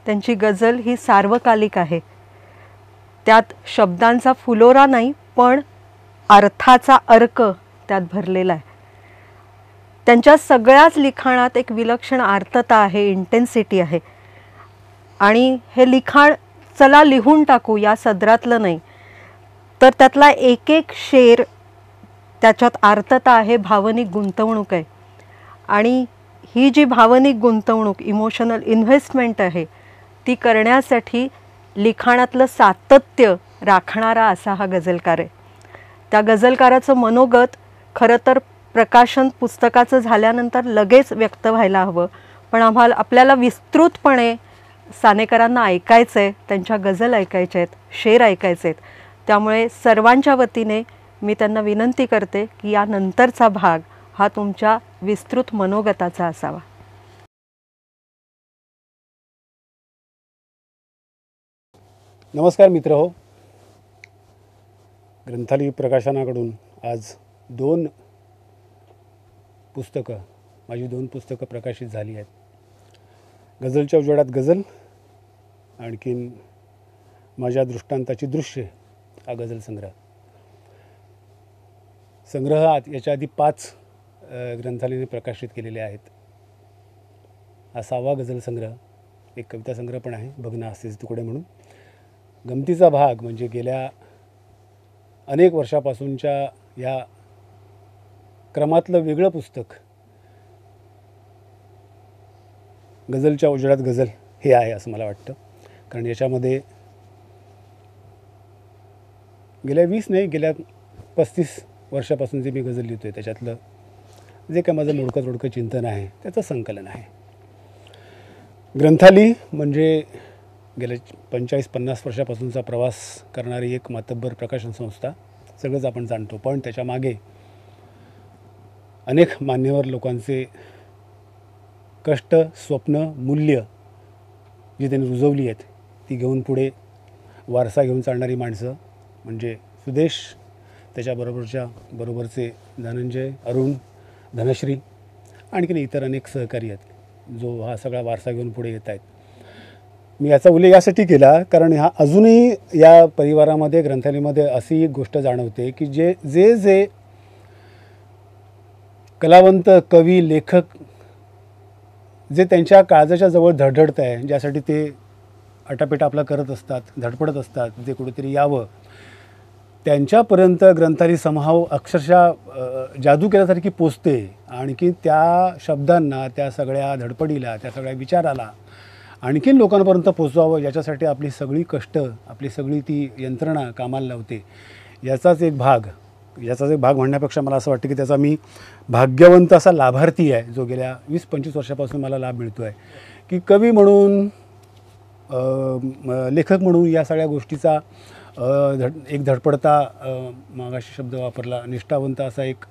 त्यांची गझल ही सार्वकालिक आहे. त्यात शब्दांचा फुलोरा नाही, पण अर्थाचा अर्क त्यात भरलेला आहे. त्यांच्या सगळ्याच लिखाणात एक विलक्षण आर्तता आहे, इंटेन्सिटी आहे. आणि हे लिखाण चला लिहून टाकू या सदरातलं नाही, तर त्यातला एक एक शेर त्याच्यात आर्तता आहे, भावनिक गुंतवणूक आहे. आणि ही जी भावनिक गुंतवणूक, इमोशनल इन्व्हेस्टमेंट आहे, ती करण्यासाठी लिखाणातलं सातत्य राखणारा असा हा गझलकार आहे. त्या गझलकाराचं मनोगत खरं तर प्रकाशन पुस्तकाचं झाल्यानंतर लगेच व्यक्त व्हायला हवं, पण आपल्याला विस्तृतपणे सानेकरांना ऐकायचं आहे, त्यांच्या गझल ऐकायच्या आहेत, शेर ऐकायचे आहेत. त्यामुळे सर्वांच्या वतीने मी त्यांना विनंती करते की या नंतरचा भाग हा तुमच्या विस्तृत मनोगताचा असावा. नमस्कार मित्र हो. ग्रंथाली प्रकाशनाकडून आज माझी दोन पुस्तकं प्रकाशित झाली आहेत. गझलच्या उजेडात गझल, आणखीन माझ्या दृष्टांताची दृश्ये हा गझल संग्रह याच्या आधी 5 ग्रंथालयाने प्रकाशित केलेले आहेत. हा 6वा गझल संग्रह. एक कविता संग्रह पण आहे, बघना असेच तुकडे म्हणून. गमतीचा भाग म्हणजे गेल्या अनेक वर्षापासूनच्या या क्रमातलं वेगळं पुस्तक गझलच्या उजेडात गझल हे आहे असं मला वाटतं. कारण याच्यामध्ये गेल्या 35 वर्षापासून जे मी गझल लिहितो आहे त्याच्यातलं जे काय माझं मोडकं चिंतन आहे त्याचं संकलन आहे. ग्रंथाली म्हणजे गेल्या 45-50 वर्षापासूनचा प्रवास करणारी एक मातब्बर प्रकाशन संस्था, सगळंच आपण जाणतो. पण त्याच्या मागे अनेक मान्यवर लोकांचे कष्ट, स्वप्न, मूल्य जी त्यांनी रुजवली आहेत ती घेऊन पुढे वारसा घेऊन चालणारी माणसं म्हणजे सुदेश, त्याच्याबरोबरचे धनंजय, अरुण, धनश्री, आणखीन इतर अनेक सहकारी आहेत जो हा सगळा वारसा घेऊन पुढे येत आहेत. मी याचा उल्लेख यासाठी केला कारण हा अजूनही या परिवारामध्ये, ग्रंथालयामध्ये अशी एक गोष्ट जाणवते की जे कलावंत, कवी, लेखक जे त्यांच्या काळजाच्या जवळ धडधडत आहे, ज्यासाठी ते आटापिटा आपला करत असतात, धडपडत असतात, जे कुठेतरी यावं, त्यांच्यापर्यंत ग्रंथालय समहाव अक्षरशः जादू केल्यासारखी पोचते. आणखी त्या शब्दांना, त्या सगळ्या धडपडीला, त्या सगळ्या विचाराला आणखीन लोकांपर्यंत पोचवावं याच्यासाठी आपली सगळी कष्ट, आपली सगळी ती यंत्रणा कामाला लावते. याचाच एक भाग म्हणण्यापेक्षा मला असं वाटतं की त्याचा मी भाग्यवंत असा लाभार्थी आहे जो गेल्या 20-25 वर्षापासून मला लाभ मिळतो आहे की कवी म्हणून, लेखक म्हणून या सगळ्या गोष्टीचा एक धडपडता, मागाशी शब्द वापरला, निष्ठावंत असा एक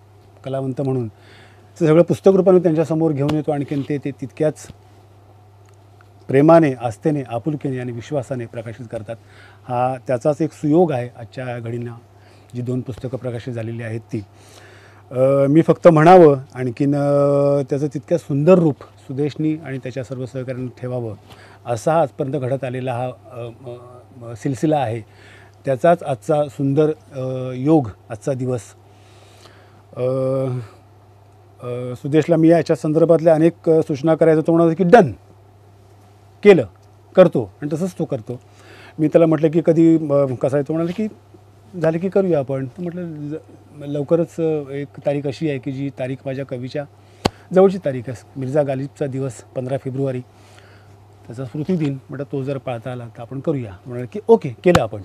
कलावंत म्हणून ते सगळं पुस्तक रूपाने त्यांच्यासमोर घेऊन येतो. आणखीन ते तितक्याच प्रेमाने, आस्थेने, आपुलकीने आणि विश्वासाने प्रकाशित करतात. हा त्याचाच एक सुयोग आहे आजच्या घडीला जी 2 पुस्तकं प्रकाशित झालेली आहेत ती. मी फक्त म्हणावं आणखीन त्याचं तितक्या सुंदर रूप सुदेशनी आणि त्याच्या सर्व सहकाऱ्यांनी ठेवावं असा हा आजपर्यंत घडत आलेला हा सिलसिला आहे. त्याचाच आजचा सुंदर योग, आजचा दिवस. सुदेशला मी याच्या संदर्भातल्या अनेक सूचना करायचं तो म्हणाला की डन करतो आणि तसंच तो करतो. मी त्याला म्हटलं की कधी कसं आहे, तो म्हणाला की झालं की करूया आपण. तर म्हटलं लवकरच एक तारीख अशी आहे की जी तारीख माझ्या कवीच्या जवळची तारीख आहे, मिर्झा गालिबचा दिवस 15 फेब्रुवारी. त्याचा स्मृतिदिन म्हटलं तो जर पाळता आला तर आपण करूया. म्हणाले की ओके, केलं आपण.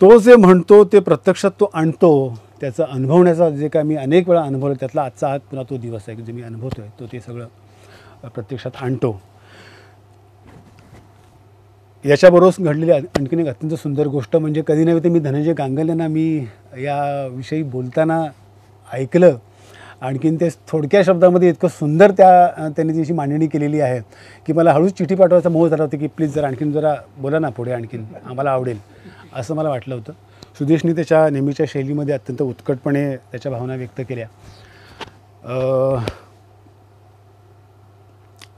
तो जे म्हणतो ते प्रत्यक्षात तो आणतो. त्याचं अनुभवण्याचा जे काय मी अनेक वेळा अनुभवलं त्यातला आजचा हा पुन्हा तो दिवस आहे की जे मी अनुभवतो आहे तो ते सगळं प्रत्यक्षात आणतो. याच्याबरोबर घडलेली आणखीन एक अत्यंत सुंदर गोष्ट म्हणजे कधी नव्हे ते मी धनंजय गांगल यांना मी याविषयी बोलताना ऐकलं. आणखीन ते थोडक्या शब्दामध्ये इतकं सुंदर त्यांनी त्याची मांडणी केलेली आहे की मला हळूच चिठी पाठवायचा मोह झाला होता की प्लीज जरा आणखीन जरा बोला ना पुढे, आणखीन आम्हाला आवडेल असं मला वाटलं होतं. सुदेशनी त्याच्या नेहमीच्या शैलीमध्ये अत्यंत उत्कटपणे त्याच्या भावना व्यक्त केल्या.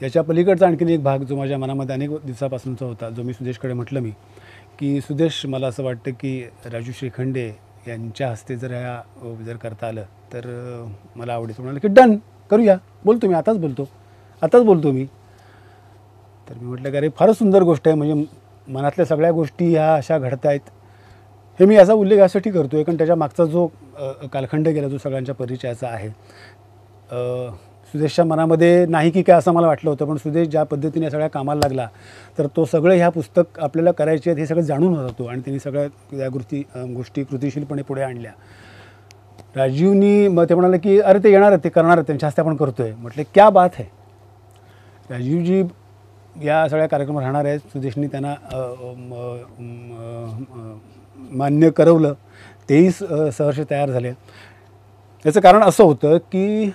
याच्या पलीकडचा आणखीन एक भाग जो माझ्या मनामध्ये अनेक दिवसापासूनचा होता, जो मी सुदेशकडे म्हटलं मी की सुदेश, मला असं वाटतं की राजू श्रीखंडे यांच्या हस्ते जर करता आलं तर मला आवडेल. म्हणाले की डन, करूया, बोलतो मी, आताच बोलतो मी. तर मी म्हटलं की अरे फारच सुंदर गोष्ट आहे, म्हणजे मनातल्या सगळ्या गोष्टी ह्या अशा घडत आहेत. हे मी याचा उल्लेख यासाठी करतो आहे कारण त्याच्या मागचा जो कालखंड गेला जो सगळ्यांच्या परिचयाचा आहे. सुदेशच्या मनामध्ये नाही की काय असं मला वाटलं होतं, पण सुदेश ज्या पद्धतीने सगळ्या कामाला लागला तर तो सगळं ह्या पुस्तक आपल्याला करायचे आहेत हे सगळं जाणून होतो आणि त्यांनी सगळ्या या गोष्टी कृतिशीलपणे पुढे आणल्या. राजीवनी मग ते म्हणाले की अरे ते येणार आहेत, ते करणार आहेत, त्यांच्या हस्ते आपण करतो आहे. म्हटले क्या बात है. राजीवजी या सगळ्या कार्यक्रमात राहणार आहेत. सुदेशनी त्यांना मान्य करवलं, तेही सहर्ष तयार झाले. याचं कारण असं होतं की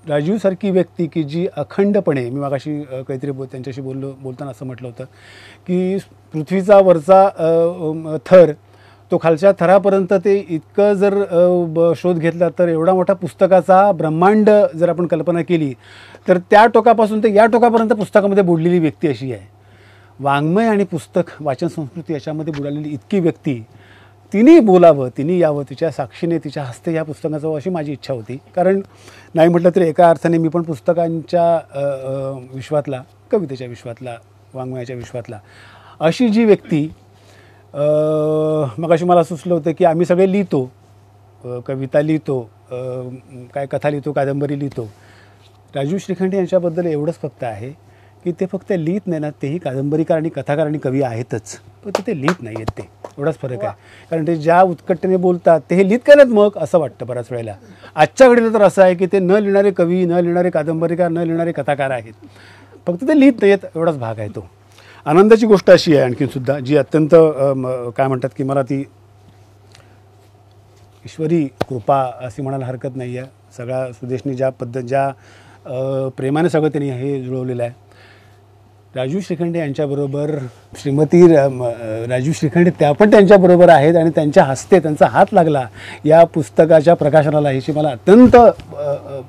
राजीवसारखी व्यक्ती की जी अखंडपणे, मी मागाशी काहीतरी त्यांच्याशी बोलताना असं म्हटलं होतं की पृथ्वीचा वरचा थर तो खालच्या थरापर्यंत ते इतकं जर शोध घेतला तर एवढा मोठा पुस्तकाचा ब्रह्मांड जर आपण कल्पना केली तर त्या टोकापासून ते या टोकापर्यंत पुस्तकामध्ये बुडलेली व्यक्ती अशी आहे. वाङ्मय आणि पुस्तक वाचन संस्कृती याच्यामध्ये बुडालेली इतकी व्यक्ती, तिने बोलावं, तिने यावं, तिच्या साक्षीने, तिच्या हस्ते या पुस्तकाचं अशी माझी इच्छा होती. कारण नाही म्हटलं तरी एका अर्थाने मी पण पुस्तकांच्या विश्वातला, कवितेच्या विश्वातला, वाङ्मयाच्या विश्वातला अशी जी व्यक्ती, मग अशी मला सुचलं होतं की आम्ही सगळे लिहितो, कविता लिहितो, काय कथा लिहितो, कादंबरी लिहितो. राजू श्रीखंडे यांच्याबद्दल एवढंच फक्त आहे की ते फक्त लिहित नाही ना, तेही कादंबरीकार आणि कथाकार आणि कवी आहेतच, पण ते लिहित नाही आहेत, ते एवढाच फरक आहे. कारण ते ज्या उत्कटतेने बोलतात ते हे लिहित काय नाहीत मग असं वाटतं बऱ्याच वेळेला. आजच्या घडीला तर असं आहे की ते न लिहिणारे कवी, न लिहिणारे कादंबरीकार, न लिहिणारे कथाकार आहेत, फक्त ते लिहित नाही आहेत, एवढाच भाग आहे तो. आनंदाची गोष्ट अशी आहे आणखीनसुद्धा जी अत्यंत काय म्हणतात की मला ती ईश्वरी कृपा अशी म्हणायला हरकत नाही आहे. सगळ्या सुदेशनी ज्या प्रेमाने सगळं त्यांनी हे जुळवलेलं आहे. राजू श्रीखंडे यांच्याबरोबर श्रीमती राजू श्रीखंडे त्या पण त्यांच्याबरोबर आहेत आणि त्यांच्या हस्ते त्यांचा हात लागला या पुस्तकाच्या प्रकाशनाला, ह्याची मला अत्यंत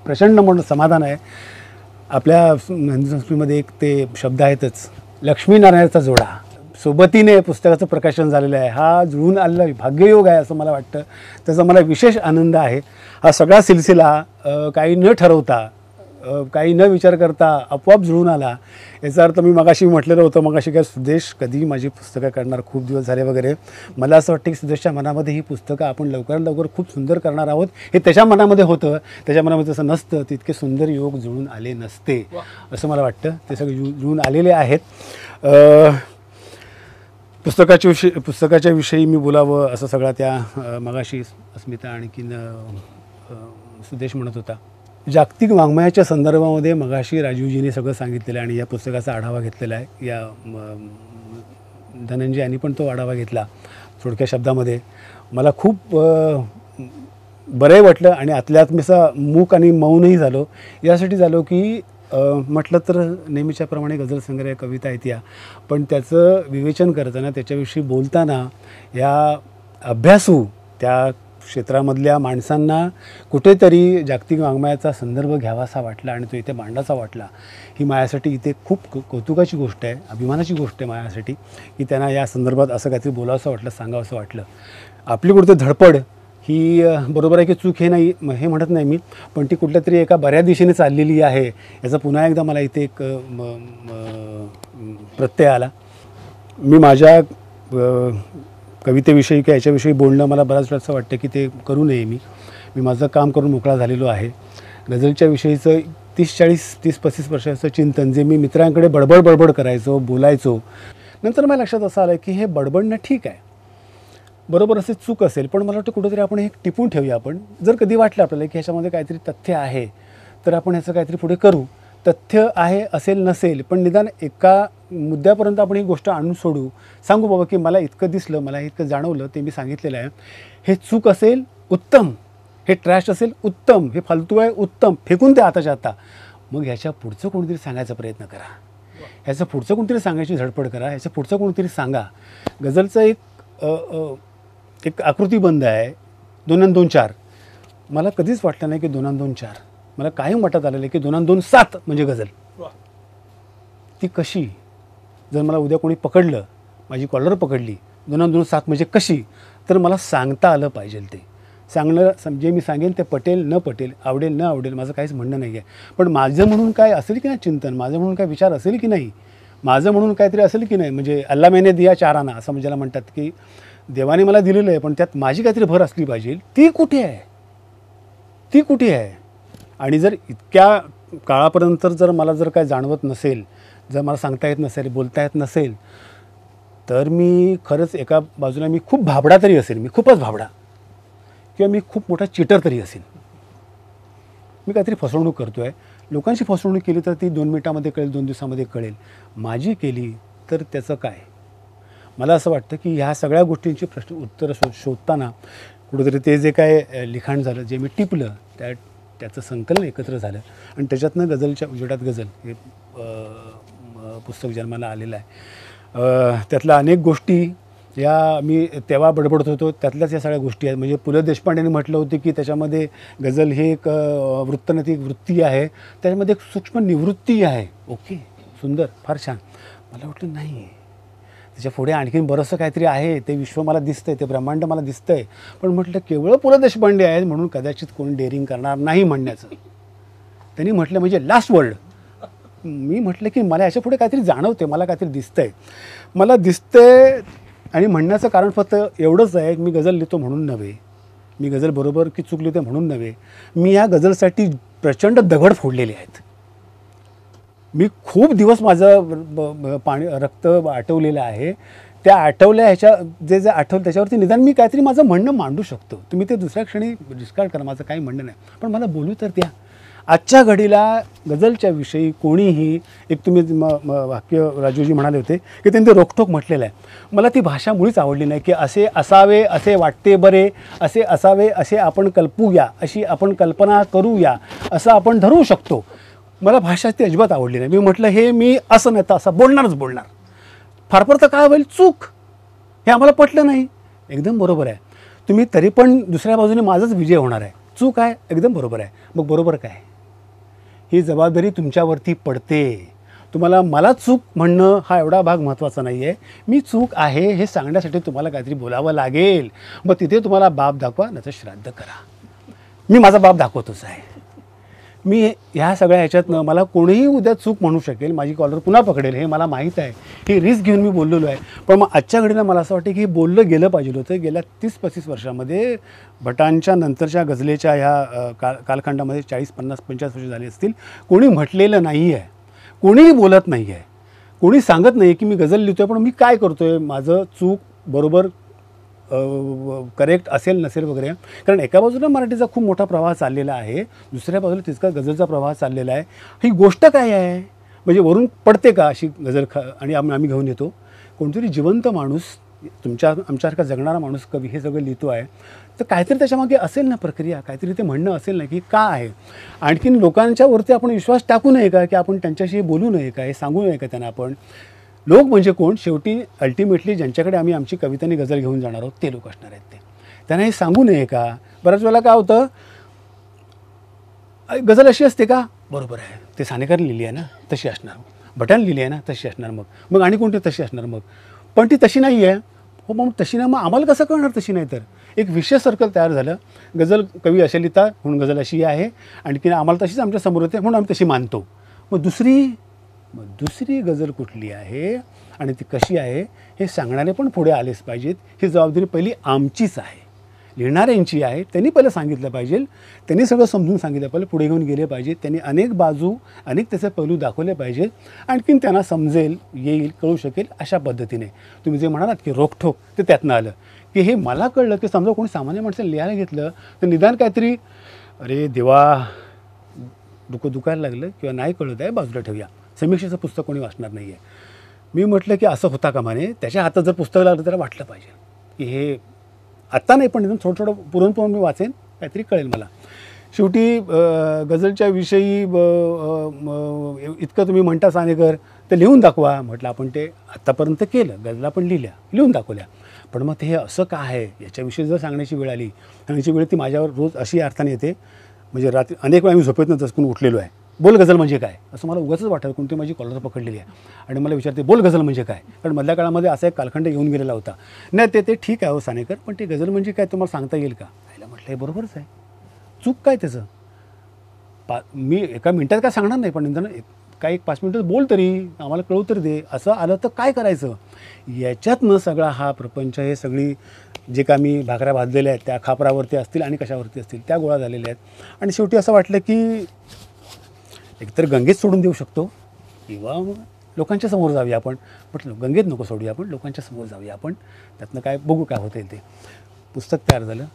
प्रचंड म्हणून समाधान आहे. आपल्या हिंदू संस्कृतीमध्ये एक ते शब्द आहेतच, लक्ष्मीनारायणाचा जोडा. सोबतीने पुस्तकाचं प्रकाशन झालेलं आहे, हा जुळून आलेला भाग्ययोग आहे असं मला वाटतं. त्याचा मला विशेष आनंद आहे. हा सगळा सिलसिला काही न ठरवता, काही न विचार करता आपोआप जुळून आला. याचा अर्थ मी मगाशी म्हटलेलं होतं, मगाशी काय सुदेश कधी माझी पुस्तकं काढणार, खूप दिवस झाले वगैरे. मला असं वाटतं की सुदेशच्या मनामध्ये ही पुस्तकं आपण लवकरात लवकर खूप सुंदर करणार आहोत, हे त्याच्या मनामध्ये होतं. त्याच्या मनामध्ये तसं नसतं, तितके सुंदर योग जुळून आले नसते असं मला वाटतं. ते सगळे जुळून आलेले आहेत. पुस्तकाच्या विषयी मी बोलावं असं सगळा त्या मगाशी अस्मिता आणखीन सुदेश म्हणत होता. जागतिक वाङ्मयाच्या संदर्भामध्ये मगाशी राजीवजीने सगळं सांगितलेलं आहे आणि या पुस्तकाचा आढावा घेतलेला आहे. या धनंजय यांनी पण तो आढावा घेतला थोडक्या शब्दामध्ये. मला खूप बरंही वाटलं आणि आतल्यात मी असा मूक आणि मौनही झालो. यासाठी झालो की म्हटलं तर नेहमीच्याप्रमाणे गझल संग्रह, कविता आहेत या, पण त्याचं विवेचन करताना, त्याच्याविषयी बोलताना या अभ्यासू त्या क्षेत्रामधल्या माणसांना कुठेतरी जागतिक वाङ्मयाचा संदर्भ घ्यावासा वाटला आणि तो इथे मांडायचा वाटला. ही माझ्यासाठी इथे खूप कौतुकाची गोष्ट आहे, अभिमानाची गोष्ट आहे माझ्यासाठी की त्यांना या संदर्भात असं काहीतरी बोलावंसं वाटलं, सांगावंसं वाटलं. आपली कुठे धडपड ही बरोबर आहे की चूक हे नाही, हे म्हणत नाही मी, पण ती कुठल्या तरी एका बऱ्या दिशेने चाललेली आहे याचा पुन्हा एकदा मला इथे एक प्रत्यय आला. मी माझ्या कवितेविषयी किंवा याच्याविषयी बोलणं मला बऱ्याच वेळा असं वाटतं की ते करू नये. मी माझं काम करून मोकळा झालेलो आहे. गझलच्या विषयीचं 30-35 वर्षाचं चिंतन जे मी मित्रांकडे बडबड करायचो, बोलायचो, नंतर मला लक्षात असं आलं की हे बडबडणं ठीक आहे, बरोबर असे चूक असेल, पण मला वाटतं कुठेतरी आपण हे टिपून ठेवूया. आपण जर कधी वाटलं आपल्याला की ह्याच्यामध्ये काहीतरी तथ्य आहे तर आपण ह्याचं काहीतरी पुढे करू. तथ्य आहे असेल नसेल, पण निदान एका मुद्द्यापर्यंत आपण ही गोष्ट आणून सोडू, सांगू बाबा की मला इतकं दिसलं, मला इतकं जाणवलं, ते मी सांगितलेलं आहे. हे चूक असेल उत्तम, हे ट्रॅश असेल उत्तम, हे फालतू आहे उत्तम, फेकून द्या आताच्या आता. मग ह्याच्या पुढचं कोणीतरी सांगायचा प्रयत्न करा, ह्याचं पुढचं कोणीतरी सांगायची धडपड करा, ह्याचं पुढचं कोणीतरी सांगा. गझलचं एक आकृतीबंध आहे 2 आणि 2 4. मला कधीच वाटलं नाही की 2 आणि 2 4. मला कायम वाटत आलेलं आहे की 2 आणि 2 7 म्हणजे गझल. ती कशी, जर मला उद्या कोणी पकडलं, माझी कॉलर पकडली, 2 आणि 2 7 म्हणजे कशी, तर मला सांगता आलं पाहिजे. ते सांगणं जे मी सांगेन ते पटेल न पटेल, आवडेल न आवडेल, माझं काहीच म्हणणं नाही आहे. पण माझं म्हणून काय असेल की नाही चिंतन, माझं म्हणून काय विचार असेल की नाही, माझं म्हणून काहीतरी असेल की नाही. म्हणजे अल्ला मैंने दिया 4 आना असं म्हणजे म्हणतात की देवाने मला दिलेलं आहे, पण त्यात माझी काहीतरी भर असली पाहिजे. ती कुठे आहे, ती कुठे आहे. आणि जर इतक्या काळापर्यंत जर मला जर काय जाणवत नसेल, जर मला सांगता येत नसेल, बोलता येत नसेल, तर मी खरंच एका बाजूला मी खूप भाबडा तरी असेल, मी खूपच भाबडा, किंवा मी खूप मोठा चिटर तरी असेल. मी काहीतरी फसवणूक करतो आहे. लोकांची फसवणूक केली तर ती 2 मिनिटामध्ये कळेल, 2 दिवसामध्ये कळेल. माझी केली तर त्याचं काय. मला असं वाटतं की ह्या सगळ्या गोष्टींची उत्तरं शोधताना कुठेतरी ते जे काय लिखाण झालं, जे मी टिपलं, त्याचं संकलन एकत्र झालं आणि त्याच्यातनं गझलच्या उजेडात गझल हे पुस्तक जन्माला आलेलं आहे. त्यातल्या अनेक गोष्टी या मी तेव्हा बडबडत होतो, त्यातल्याच या सगळ्या गोष्टी आहेत. म्हणजे पु ल देशपांडेंनी म्हटलं होतं की त्याच्यामध्ये गझल हे एक वृत्तनैतिक वृत्ती आहे, त्याच्यामध्ये एक सूक्ष्म निवृत्ती आहे. ओके, सुंदर, फार छान. मला वाटलं नाही, त्याच्या पुढे आणखीन बरंचसं काहीतरी आहे, ते विश्व मला दिसतंय, ते ब्रह्मांड मला दिसतंय. पण म्हटलं केवळ पु ल देशपांडे आहेत म्हणून कदाचित कोणी डेअरिंग करणार नाही म्हणण्याचं. त्यांनी म्हटलं म्हणजे लास्ट वर्ड. मी म्हटलं की मला याच्या पुढे काहीतरी जाणवते, मला काहीतरी दिसतंय, मला दिसतंय. आणि म्हणण्याचं कारण फक्त एवढंच आहे की मी गझल लिहितो म्हणून नव्हे, मी गझल बरोबर की चूक लिहितो म्हणून नव्हे, मी या गझलसाठी प्रचंड दगड फोडलेले आहेत. मी खूप दिवस माझं रक्त आटवलेलं आहे. त्या आठवल्या ह्याच्या जे आठवलं त्याच्यावरती निदान मी काहीतरी माझं म्हणणं मांडू शकतो. तुम्ही ते दुसऱ्या क्षणी डिस्कार्ड करा, माझं काही म्हणणं नाही, पण मला बोलू तर द्या. आजच्या घडीला गझलच्या विषयी कोणीही एक तुम्ही वाक्य राजूजी म्हणाले होते की त्यांनी ते रोखठोक म्हटलेलं आहे. मला ती भाषा मुळीच आवडली नाही की असे असावे, असे वाटते बरे, असे असावे, असे आपण कल्पूया, अशी आपण कल्पना करूया, असं आपण धरू शकतो. मला भाषा ती अजिबात आवडली नाही. मी म्हटलं हे मी असं नाही तर असं बोलणार. फार तर काय होईल, चूक, हे आम्हाला पटलं नाही. एकदम बरोबर आहे तुम्ही, तरी पण दुसऱ्या बाजूने माझाच विजय होणार आहे. चूक आहे, एकदम बरोबर आहे. मग बरोबर काय, ही जबाबदारी तुमच्यावरती पडते. तुम्हाला मला चूक म्हणणं हा एवढा भाग महत्त्वाचा नाही आहे. मी चूक आहे हे सांगण्यासाठी तुम्हाला काहीतरी बोलावं लागेल. मग तिथे तुम्हाला बाप दाखवा, नाहीतर श्राद्ध करा. मी माझा बाप दाखवतोच आहे. मी ह्या सगळ्या ह्याच्यातनं मला कोणीही उद्या चूक म्हणू शकेल, माझी कॉलर पुन्हा पकडेल, हे मला माहीत आहे. ही रिस्क घेऊन मी बोललेलो आहे. पण मग आजच्या घडीला मला असं वाटतं की हे बोललं गेलं पाहिजे होतं. गेल्या 30-35 वर्षामध्ये भटांच्या नंतरच्या गझलेच्या ह्या कालखंडामध्ये 40-50-55 वर्ष झाली असतील, कोणी म्हटलेलं नाही आहे, कोणीही बोलत नाही आहे, कोणी सांगत नाही की मी गझल लिहितो आहे पण मी काय करतो आहे, माझं चूक बरोबर करेक्ट असेल नसेल वगैरे. कारण एका बाजूला मराठीचा खूप मोठा प्रवाह चाललेला आहे, दुसऱ्या बाजूला तितका गझलचा प्रवाह चाललेला आहे. ही गोष्ट काय आहे, म्हणजे वरून पडते का अशी गझल आणि आम्ही घेऊन येतो. कोणतरी जिवंत माणूस, आमच्यासारखा जगणारा माणूस, कवी हे सगळं लिहितो आहे, तर काहीतरी त्याच्यामागे असेल ना प्रक्रिया, काहीतरी ते म्हणणं असेल ना की का आहे. आणखीन लोकांच्यावरती आपण विश्वास टाकू नये का, की आपण त्यांच्याशी बोलू नये का, हे सांगू नये का त्यांना. आपण लोक म्हणजे कोण, शेवटी अल्टिमेटली ज्यांच्याकडे आम्ही आमची कवितांनी गझल घेऊन जाणार आहोत ते लोक असणार आहेत. त्यांना हे सांगू नये का. बऱ्याच वेळेला काय होतं, गझल अशी असते का, बरोबर आहे, ते सानेकरने लिहिली आहे ना तशी असणार, भटाने लिहिली आहे ना तशी असणार, मग आणि कोणती तशी असणार, मग पण ती तशी नाही आहे. हो, मग तशी नाही, मग आम्हाला कसं कळणार तशी नाही. तर एक विशेष सर्कल तयार झालं. गझल कवी असे लिहितात म्हणून गझल अशी आहे, आणखी आम्हाला तशीच आमच्या समोर येते म्हणून आम्ही तशी मानतो. मग दुसरी गझल कुठली आहे आणि ती कशी आहे हे सांगणारे पण पुढे आलेच पाहिजेत. ही जबाबदारी पहिली आमचीच आहे. लिहिणाऱ्यांची आहे. त्यांनी पहिलं सांगितलं पाहिजे, त्यांनी सगळं समजून सांगितलं पाहिजे, पुढे घेऊन गेले पाहिजे, त्यांनी अनेक बाजू अनेक त्याचे पैलू दाखवले पाहिजे, आणखीन त्यांना समजेल, येईल, कळू शकेल अशा पद्धतीने. तुम्ही जे म्हणालात की रोखठोक, ते त्यातनं आलं की हे मला कळलं की समजा कोणी सामान्य माणसाने लिहायला घेतलं तर निदान काहीतरी अरे देवा डोकं दुखायला लागलं किंवा नाही कळत आहे, बाजूला ठेवूया, समीक्षेचं पुस्तक कोणी वाचणार नाही आहे. मी म्हटलं की असं होता कामा नये, त्याच्या हातात जर पुस्तक लागलं त्याला वाटलं पाहिजे की हे आत्ता नाही पण थोडं थोडं पुरून मी वाचेन, काहीतरी कळेल मला. शेवटी गझलच्या विषयी इतकं तुम्ही म्हणता सानेकर ते लिहून दाखवा. म्हटलं आपण ते आत्तापर्यंत केलं, गझला पण लिहिल्या, लिहून दाखवल्या, पण मग ते हे असं का आहे याच्याविषयी जर सांगण्याची वेळ आली, सांगण्याची वेळ ती माझ्यावर रोज अशी अर्थाने येते, म्हणजे रात्री अनेक वेळा मी झोपेतनं दचकून उठलेलो आहे. बोल गझल म्हणजे काय असं मला उगाचच वाटतं, कोणती माझी कॉलर पकडलेली आहे आणि मला विचारते बोल गझल म्हणजे काय, कारण मधल्या काळामध्ये असा एक कालखंड येऊन गेलेला होता. नाही ते ठीक आहे हो सानेकर, पण ते गझल म्हणजे काय तुम्हाला सांगता येईल का? आईला म्हटलं हे बरोबरच आहे, चूक काय त्याचं? मी एका मिनटात काय सांगणार नाही, पण नंतर काय 1-5 मिनटं बोल तरी, आम्हाला कळू तरी दे. असं आलं तर काय करायचं? याच्यातनं सगळा हा प्रपंच, हे सगळी जे का मी भाकऱ्या भाजलेल्या आहेत त्या खापरावरती असतील आणि कशावरती असतील त्या गोळा झालेल्या आहेत. आणि शेवटी असं वाटलं की एकतर गंगेत सोडून देऊ शकतो किंवा लोकांच्या समोर जाऊया आपण. म्हटलं गंगेत नको सोडूया आपण, लोकांच्या समोर जाऊया आपण, त्यातनं काय बघू काय होतं ते. पुस्तक तयार झालं.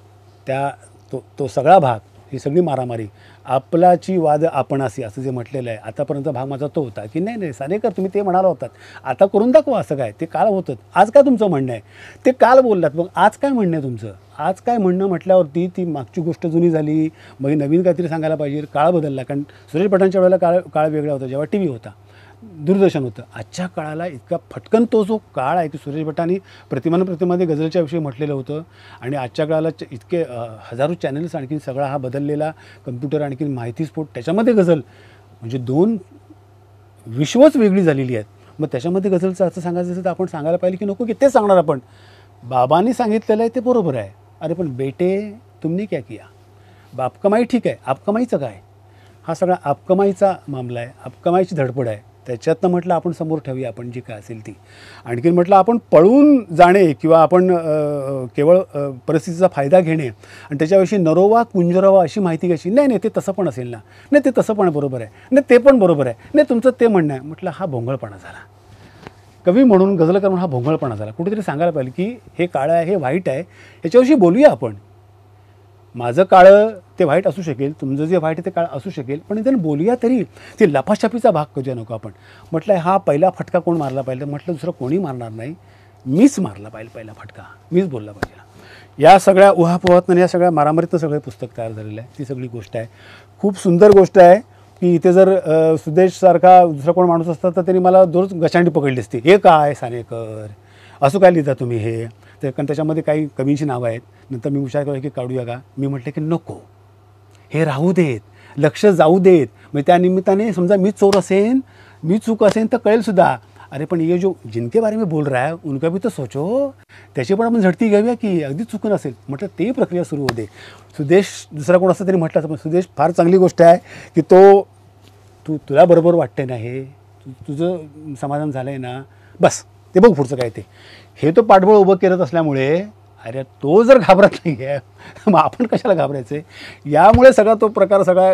तो सगळा भाग, ही सगळी मारामारी, आपलाची वाद आपणासी असं जे म्हटलेलं आहे, आतापर्यंत भाग माझा तो होता की नाही सानेकर तुम्ही ते म्हणाला होतात, आता करून दाखवा असं काय. ते काल होतं, आज काय तुमचं म्हणणं आहे? ते काल बोललात, मग आज काय म्हणणं आहे तुमचं? आज काय म्हणणं म्हटल्यावरती ती मागची गोष्ट जुनी झाली, मग नवीन काहीतरी सांगायला पाहिजे. काळ बदलला, कारण सुरेश भटांच्या वेळेला काळ वेगळा होता, जेव्हा टी व्ही होता, दूरदर्शन होतं. आजच्या काळाला इतका फटकन तो जो काळ आहे की सुरेश भटांनी प्रतिमामध्ये गझलच्या विषयी म्हटलेलं होतं, आणि आजच्या काळाला इतके हजारो चॅनल्स, आणखीन सगळा हा बदललेला कम्प्युटर, आणखीन माहितीस्फोट, त्याच्यामध्ये गझल म्हणजे 2 विश्वच वेगळी झालेली आहेत. मग त्याच्यामध्ये गझलचं असं सांगायचं असेल तर आपण सांगायला पाहिजे की नको की तेच सांगणार आपण. बाबांनी सांगितलेलं आहे ते बरोबर आहे. अरे पण बेटे तुमने क्या किया? आपकमाई ठीक आहे, आपकमाईचं काय? हा सगळा आपकमाईचा मामला आहे, आपकमाईची धडपड आहे. त्याच्यातनं म्हटलं आपण समोर ठेवूया आपण जी काय असेल ती. आणखीन म्हटलं आपण पळून जाणे किंवा आपण केवळ परिस्थितीचा फायदा घेणे आणि त्याच्याविषयी नरोवा कुंजरावा अशी माहिती घ्यायची. नाही ते तसं पण असेल ना, नाही ते तसं पण बरोबर आहे, नाही ते पण बरोबर आहे, नाही तुमचं ते म्हणणं आहे. म्हटलं हा भोंगळपणा झाला. कवी म्हणून, गझलकार म्हणून हा भोंगळपणा झाला. कुठेतरी सांगायला पाहिजे की हे काळं आहे, हे वाईट आहे, याच्याविषयी बोलूया आपण. माझं काळं ते वाईट असू शकेल, तुमचं जे वाईट आहे ते काळ असू शकेल, पण इथं बोलूया तरी. ते लपाछपीचा भाग करूया नको आपण. म्हटलं हा पहिला फटका कोण मारला पाहिजे? म्हटलं दुसरं कोणी मारणार नाही, मीच मारला पाहिजे पहिला फटका, मीच बोलला पाहिजे. या सगळ्या उहापोहातनं, या सगळ्या मारामारीतनं सगळं पुस्तक तयार झालेलं आहे. ती सगळी गोष्ट आहे. खूप सुंदर गोष्ट आहे की इथे जर सुदेशसारखा दुसरा कोण माणूस असता तर त्यांनी मला दोन गचांडी पकडली असती. हे काय सानेकर, असं काय लिहिता तुम्ही हे? कारण त्याच्यामध्ये काही कवींची नावं आहेत. नंतर मी विचार केला की काढूया का? मी म्हटलं की नको, हे राहू देत, लक्ष जाऊ देत. मग त्या निमित्ताने समजा मी चोर असेन, मी चूक असेन तर कळेल अरे पण ये जो जिनके बारे में बोल रहा है उनका भी तो सोचो, त्याची पण आपण झडती घेऊया की अगदी चुकून असेल. म्हटलं ते प्रक्रिया सुरू होते. सुदेश दुसरा कोण असं तरी म्हटलं असं, पण सुदेश फार चांगली गोष्ट आहे की तुला बरोबर वाटते ना, हे तुझं समाधान झालं आहे ना, बस ते बघ पुढचं काय ते. हे तो पाठबळ उभं करत असल्यामुळे अरे तो जर घाबरत नाही आहे मग आपण कशाला घाबरायचं? यामुळे सगळा तो प्रकार सगळा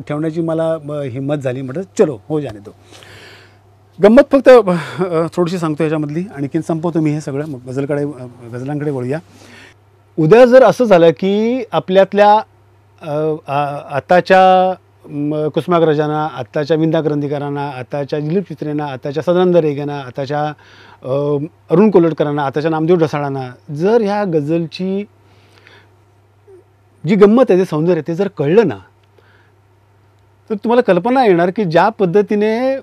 ठेवण्याची मला हिंमत झाली. म्हटलं चलो हो जाने दो. गंमत फक्त थोडीशी सांगतो याच्यामधली, आणखीन संपवतो मी हे सगळं, मग गझलांकडे वळूया. उद्या जर असं झालं की आपल्यातल्या आताच्या कुसुमाग्रजांना, आत्ताच्या विंदा करंदीकरांना, आताच्या दिलीप चित्रेंना, आताच्या सदानंद रेगेंना, आताच्या अरुण कोलटकरांना, आताच्या नामदेव ढसाळांना जर ह्या गझलची जी गंमत आहे, जे सौंदर्य आहे ते जर कळलं ना, तर तुम्हाला कल्पना येणार की ज्या पद्धतीने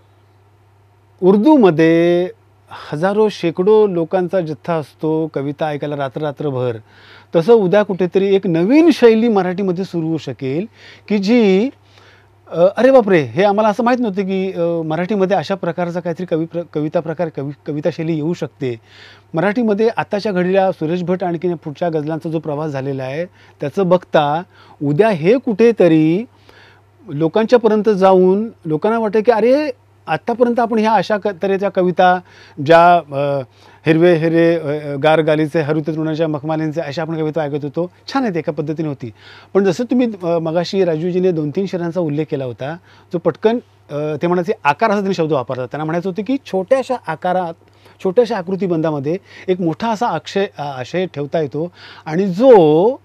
उर्दूमध्ये हजारो शेकडो लोकांचा जथ्था असतो कविता ऐकायला रात्रभर, तसं उद्या कुठेतरी एक नवीन शैली मराठीमध्ये सुरू होऊ शकेल की जी अरे बापरे, हे आम्हाला असं माहीत नव्हतं की मराठीमध्ये अशा प्रकारचा काहीतरी कविता शैली येऊ शकते. मराठीमध्ये आताच्या घडीला सुरेश भट आणखीन पुढच्या गझलांचा जो प्रवास झालेला आहे त्याचं बघता उद्या हे कुठेतरी लोकांच्यापर्यंत जाऊन लोकांना वाटतं की अरे आत्तापर्यंत आपण ह्या अशा तऱ्हेच्या कविता ज्या हिरवे हिरे गार गालीचे हरित तृणाच्या मखमालींचे अशा आपण कविता ऐकत होतो, छान आहेत, एका पद्धतीने होती. पण जसं तुम्ही मगाशी राजूजीने 2-3 शेरांचा उल्लेख केला होता, जो पटकन ते म्हणायचे आकार असा त्यांनी शब्द वापरतात. त्यांना म्हणायचं होतं की छोट्याशा आकारात, छोट्याशा आकृतीबंधामध्ये एक मोठा असा आशय ठेवता येतो, आणि जो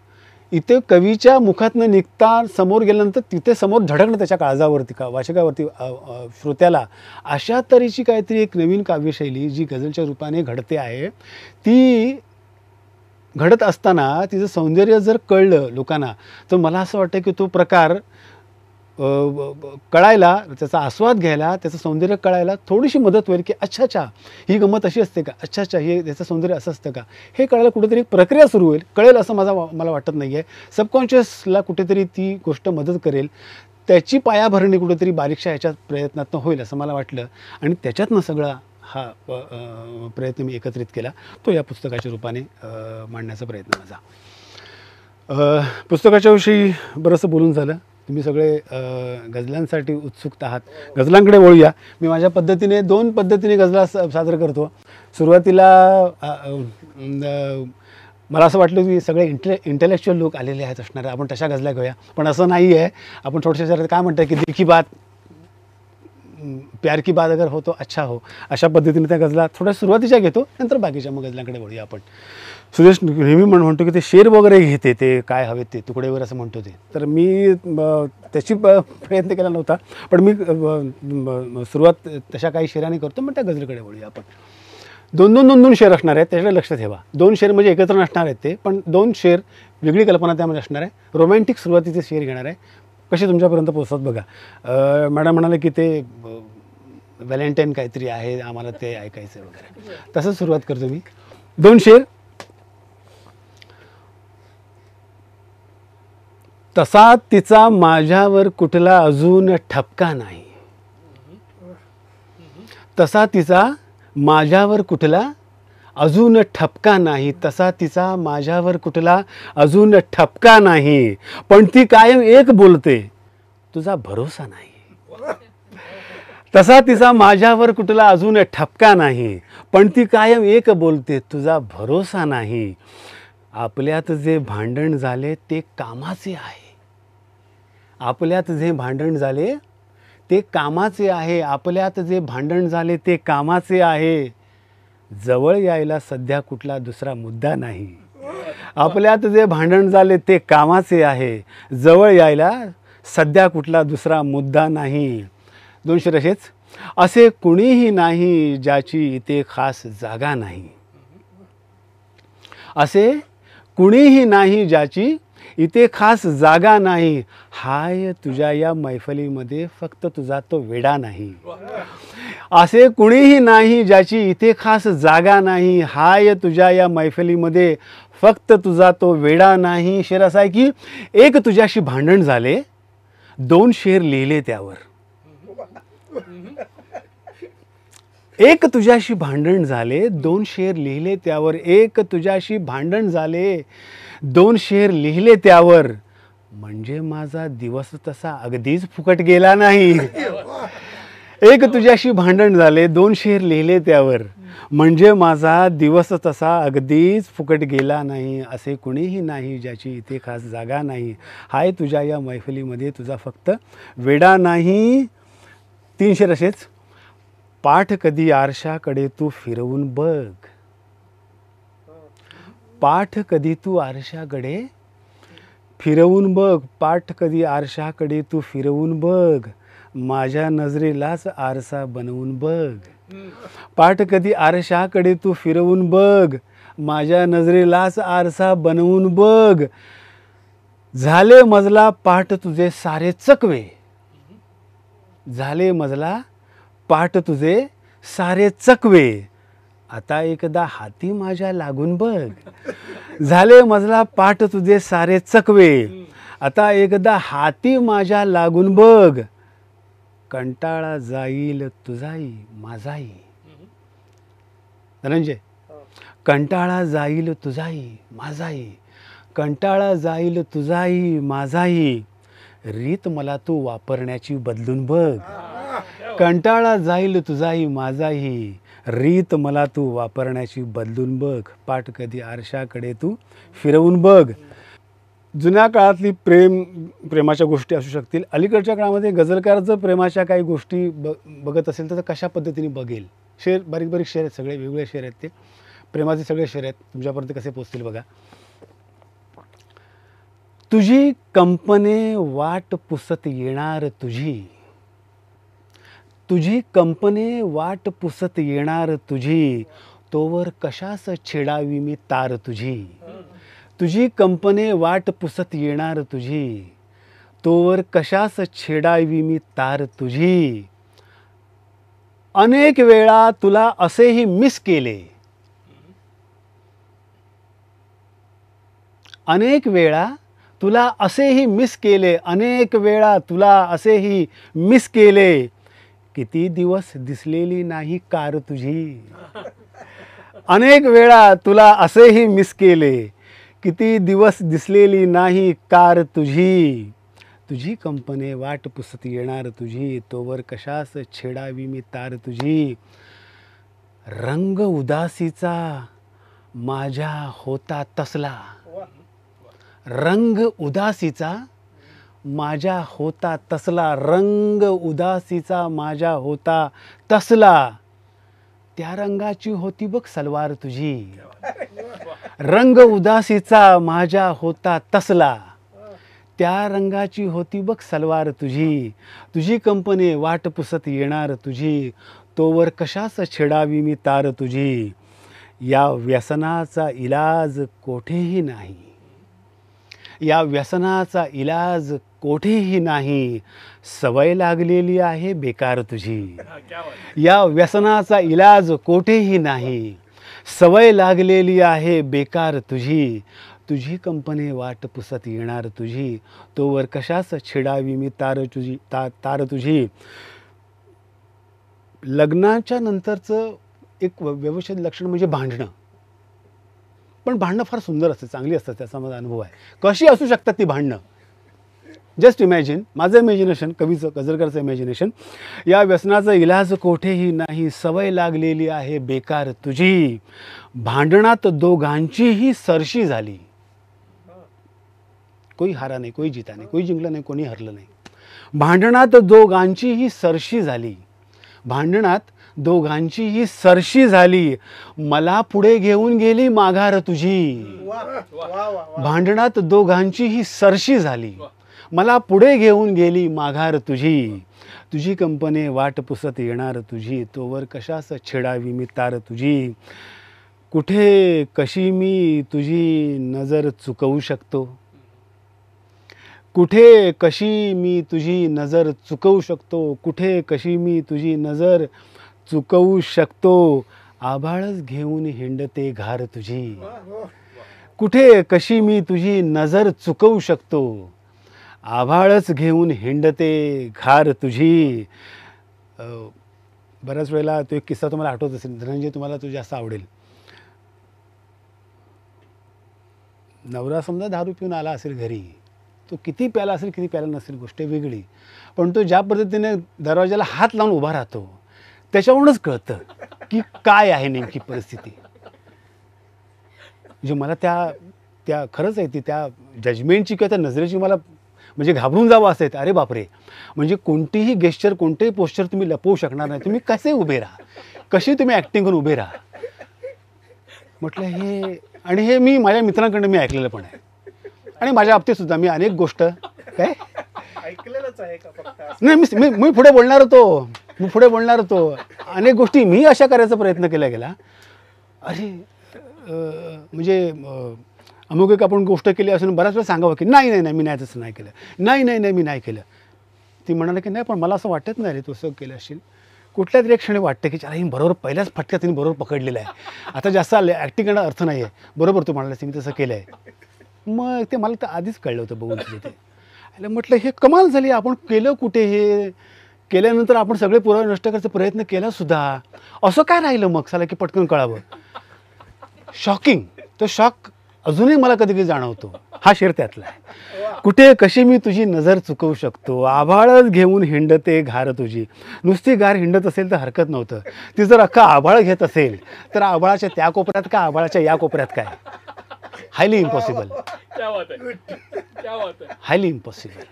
इथे कवीच्या मुखातनं निघता समोर गेल्यानंतर तिथे समोर धडकणं त्याच्या काळजावरती, वाचकावरती, श्रोत्याला, अशा तऱ्हेची काहीतरी एक नवीन काव्यशैली जी गझलच्या रूपाने घडते आहे. ती घडत असताना तिचं सौंदर्य जर कळलं लोकांना, तर मला असं वाटतं की तो प्रकार कळायला, त्याचा आस्वाद घ्यायला, त्याचं सौंदर्य कळायला थोडीशी मदत होईल, की अच्छा ही गंमत अशी असते का, अच्छा हे त्याचं सौंदर्य असं असतं का, हे कळायला कुठेतरी एक प्रक्रिया सुरू होईल. कळेल असं मला वाटत नाही आहे. सबकॉन्शियसला कुठेतरी ती गोष्ट मदत करेल, त्याची पायाभरणी कुठेतरी बारीकशा ह्याच्या प्रयत्नातनं होईल असं मला वाटलं, आणि त्याच्यातनं सगळा हा प्रयत्न मी एकत्रित केला. तो या पुस्तकाच्या रूपाने मांडण्याचा प्रयत्न माझा. पुस्तकाच्या विषयी बरंचसं बोलून झालं. तुम्ही सगळे गझलांसाठी उत्सुक आहात. गझलांकडे वळूया. मी माझ्या पद्धतीने 2 पद्धतीने गझला सादर करतो. सुरुवातीला मला असं वाटलं की सगळे इंटेलेक्च्युअल लोक आलेले आहेत असणारे, आपण तशा गझला घेऊया, पण असं नाही आहे. आपण थोडंसं काय म्हणतात की दिल की बात प्यार की बात अगर हो तो अच्छा हो, अशा पद्धतीने त्या गझला थोड्या सुरुवातीच्या घेतो, नंतर बाकीच्या मग गझलांकडे वळूया आपण. सुदेश नेहमी म्हणतो की ते शेर वगैरे घेते, ते काय हवे ते तुकडे वगैरे असं म्हणतो ते, तर मी त्याची प्रयत्न केला नव्हता, पण मी सुरुवात तशा काही शेराने करतो, मग त्या गझलकडे वळूया आपण. 2-2 शेर असणार आहेत, त्याच्याकडे लक्ष ठेवा. 2 शेर म्हणजे एकत्र नसणार आहेत ते, पण 2 शेर वेगळी कल्पना त्यामध्ये असणार आहे. रोमॅन्टिक सुरुवातीचे शेर घेणार आहे, कसे तुमच्यापर्यंत पोहोचतात बघा. मॅडम म्हणाले की ते व्हॅलेंटाईन काहीतरी आहे, आम्हाला ते ऐकायचं वगैरे, तसंच सुरुवात करतो मी. 2 शेर. तसा तिचा माझ्यावर कुठला अजून ठपका नाही, तसा तिचा माझ्यावर कुठला अजून ठपका नाही, तसा तिचा माझ्यावर कुठला अजून ठपका नाही, पण ती कायम एक बोलते तुझा भरोसा नाही. तसा तिचा माझ्यावर कुठला अजून ठपका नाही, पण ती कायम एक बोलते तुझा भरोसा नाही. आपल्यात जे भांडण झाले ते कामाचे आहे, आपल्यात जे भांडण झाले ते कामाचे आहे, आपल्यात जे भांडण झाले ते कामाचे आहे. जवळ यायला सध्या कुठला दुसरा मुद्दा नाही, आपल्यात जे भांडण झाले ते कामाचे आहे, जवळ यायला सध्या कुठला दुसरा मुद्दा नाही. 2 शेर असेच. असे कुणीही नाही ज्याची इथे खास जागा नाही, असे कुणीही नाही ज्याची इथे खास जागा नाही, हाय तुझ्या या मैफलीमध्ये फक्त तुझा तो वेडा नाही. असे कुणीही नाही ज्याची इथे खास जागा नाही, हाय तुझ्या या मैफलीमध्ये फक्त तुझा तो वेडा नाही. शेर असा आहे की एक तुझ्याशी भांडण झाले, 2 शेर लिहिले त्यावर. एक तुझ्याशी भांडण झाले, 2 शेर लिहिले त्यावर. एक तुझ्याशी भांडण झाले, 2 शेर लिहिले त्यावर, म्हणजे माझा दिवस तसा अगदीच फुकट गेला नाही. एक तुझ्याशी भांडण झाले, 2 शेर लिहिले त्यावर, म्हणजे माझा दिवस तसा अगदीच फुकट गेला नाही. असे कुणीही नाही ज्याची इथे खास जागा नाही, हाय तुझ्या या मैफलीमध्ये तुझा फक्त वेडा नाही. 3 शेर असेच. पाठ कधी आरशाकडे तू फिरवून बघ, पाठ कधी तू आरशाकडे फिरवून बघ, पाठ कधी आरशाकडे तू फिरवून बघ, माझ्या नजरेलाच आरसा बनवून बघ. पाठ कधी आरशाकडे तू फिरवून बघ, माझ्या नजरेलाच आरसा बनवून बघ. झाले मजला पाठ तुझे सारे चकवे, झाले मजला पाठ तुझे सारे चकवे, आता एकदा हाती माझ्या लागून बघ. झाले मजला पाठ तुझे सारे चकवे, आता एकदा हाती माझ्या लागून बघ. कंटाळा जाईल तुझाई माझाई. धनंजय, कंटाळा जाईल तुझाई माझाई, कंटाळा जाईल तुझाई माझाई, रीत मला तू वापरण्याची बदलून बघ. कंटाळा जाईल तुझाही माझाही, रीत मला तू वापरण्याची बदलून बघ, पाठ कधी आरशाकडे तू फिरवून बघ. जुन्या काळातली प्रेमाच्या गोष्टी असू शकतील. अलीकडच्या काळामध्ये गझलकार जर प्रेमाच्या काही गोष्टी बघत असेल तर कशा पद्धतीने बघेल. शेर बारीक बारीक शेर आहेत, सगळे वेगवेगळे शेर आहेत, ते प्रेमाचे सगळे शेर आहेत, तुमच्यापर्यंत कसे पोचतील बघा. तुझी कंपने वाट पुसत येणार तुझी, तुझी कंपने वाट पुसत येणार तुझी, तोवर कशास छेडावी मी तार तुझी. तुझी कंपने वाट पुसत येणार तुझी, तोवर कशास छेडावी मी तार तुझी. अनेक वेळा तुला असेही मिस केले, अनेक वेळा तुला असेही मिस केले, अनेक वेळा तुला असेही मिस केले, किती दिवस दिसलेली नाही कार तुझी. अनेक वेळा तुला असेही मिस केले, किती दिवस दिसलेली नाही कार तुझी. तुझी कंपने वाट पुसत येणार तुझी, तोवर कशास छेडावी मी तार तुझी. रंग उदासीचा माझ्या होता तसला, रंग उदासीचा माझ्या होता तसला, रंग उदासीचा माझ्या होता तसला, त्या रंगाची होती बघ सलवार तुझी. रंग उदासीचा माझ्या होता तसला, त्या रंगाची होती बघ सलवार तुझी. तुझी कंपने वाट पुसत येणार तुझी, तोवर कशास छेडावी मी तार तुझी. या व्यसनाचा इलाज कोठेही नाही, या व्यसनाचा इलाज कोठेही नाही, सवय लागलेली आहे बेकार तुझी. या व्यसनाचा इलाज कोठेही नाही, सवय लागलेली आहे बेकार तुझी. तुझी कंपने वाट पुसत येणार तुझी, तोवर कशास छेडावी मी तार तुझी तार तुझी. लग्नाच्या नंतरचं एक व्यवस्थित लक्षण म्हणजे भांडणं. पण भांडणं फार सुंदर असतं, चांगली असतात, त्याचा माझा अनुभव आहे. कशी असू शकतात ती भांडणं. जस्ट इमॅजिन, माझं इमॅजिनेशन, कवीचं गझलकारचं इमॅजिनेशन. या व्यसनाचा इलाज कोठेही नाही, सवय लागलेली आहे बेकार तुझी. भांडणात दोघांचीही सरशी झाली, कोई हारा नाही, कोई जिता नाही, कोई जिंकलं नाही, कोणी हरलं नाही. भांडणात दोघांचीही सरशी झाली, भांडणात दोघांचीही सरशी झाली, मला पुढे घेऊन गेली माघार तुझी. भांडणात दोघांचीही सरशी झाली, मला पुढे घेऊन गेली माघार तुझी. तुझी कंपने वाट पुसत येणार तुझी, तोवर कशास छेडावी मी तार तुझी. कुठे कशी मी तुझी नजर चुकवू शकतो, कुठे कशी मी तुझी नजर चुकवू शकतो, कुठे कशी मी तुझी नजर चुकवू शकतो. आभाळच घेऊन हिंडते घार तुझी, कुठे कशी मी तुझी नजर चुकवू शकतो. आभाळच घेऊन हिंडते घार तुझी. बऱ्याच वेळेला तो एक किस्सा तुम्हाला आठवत असेल, धनंजय तुम्हाला तो जास्त आवडेल. नवरा समजा दारू पिऊन आला असेल घरी, तो किती प्याला असेल किती प्याला नसेल गोष्ट वेगळी, पण तो ज्या पद्धतीने दरवाजाला हात लावून उभा राहतो त्याच्यावरूनच कळतं की काय आहे नेमकी परिस्थिती. म्हणजे मला त्या खरंच आहे ती त्या जजमेंटची किंवा त्या नजरेची मला म्हणजे घाबरून जावं असं आहे. अरे बापरे, म्हणजे कोणतीही गेस्चर कोणतेही पोस्चर तुम्ही लपवू शकणार नाही, तुम्ही कसे उभे राहा, कशी तुम्ही ॲक्टिंग करून उभे राहा. म्हटलं हे, आणि हे मी माझ्या मित्रांकडनं मी ऐकलेलं पण आहे, आणि माझ्या बाबतीत सुद्धा मी अनेक गोष्ट काय ऐकलेलंच आहे का फक्त? नाही, मी पुढे बोलणार होतो, अनेक गोष्टी मी अशा करायचा प्रयत्न केला गेला. अरे म्हणजे अमुक एक आपण गोष्ट केली असून बऱ्याच वेळा सांगावं की नाही मी नाही तसं नाही केलं, नाही मी नाही केलं. ती म्हणाले की नाही पण मला असं वाटत नाही रे तू असं केलं असेल. कुठल्या तरी एक क्षणी वाटतं की चला ही बरोबर पहिल्याच फटक्यात तिने बरोबर पकडलेलं आहे, आता जास्त ॲक्टिंग करण्यात अर्थ नाही आहे, बरोबर तू म्हणालास मी तसं केलं आहे. मग ते मला तर आधीच कळलं होतं बघून तिथे. आणि म्हटलं हे कमाल झाली, आपण केलं कुठे, हे केल्यानंतर आपण सगळे पुरावे नष्ट करायचा प्रयत्न केला सुद्धा, असं काय राहिलं मग साला की पटकन कळावं. शॉकिंग. तो शॉक अजूनही मला कधी कधी जाणवतो. हा शेर त्यातला आहे. कुठे कशी मी तुझी नजर चुकवू शकतो, आभाळच घेऊन हिंडते घार तुझी. नुसती गार हिंडत असेल तर हरकत नव्हतं, ती जर अख्खा आभाळ घेत असेल तर आभाळाच्या त्या कोपऱ्यात का आभाळाच्या या कोपऱ्यात काय. Highly impossible, highly impossible.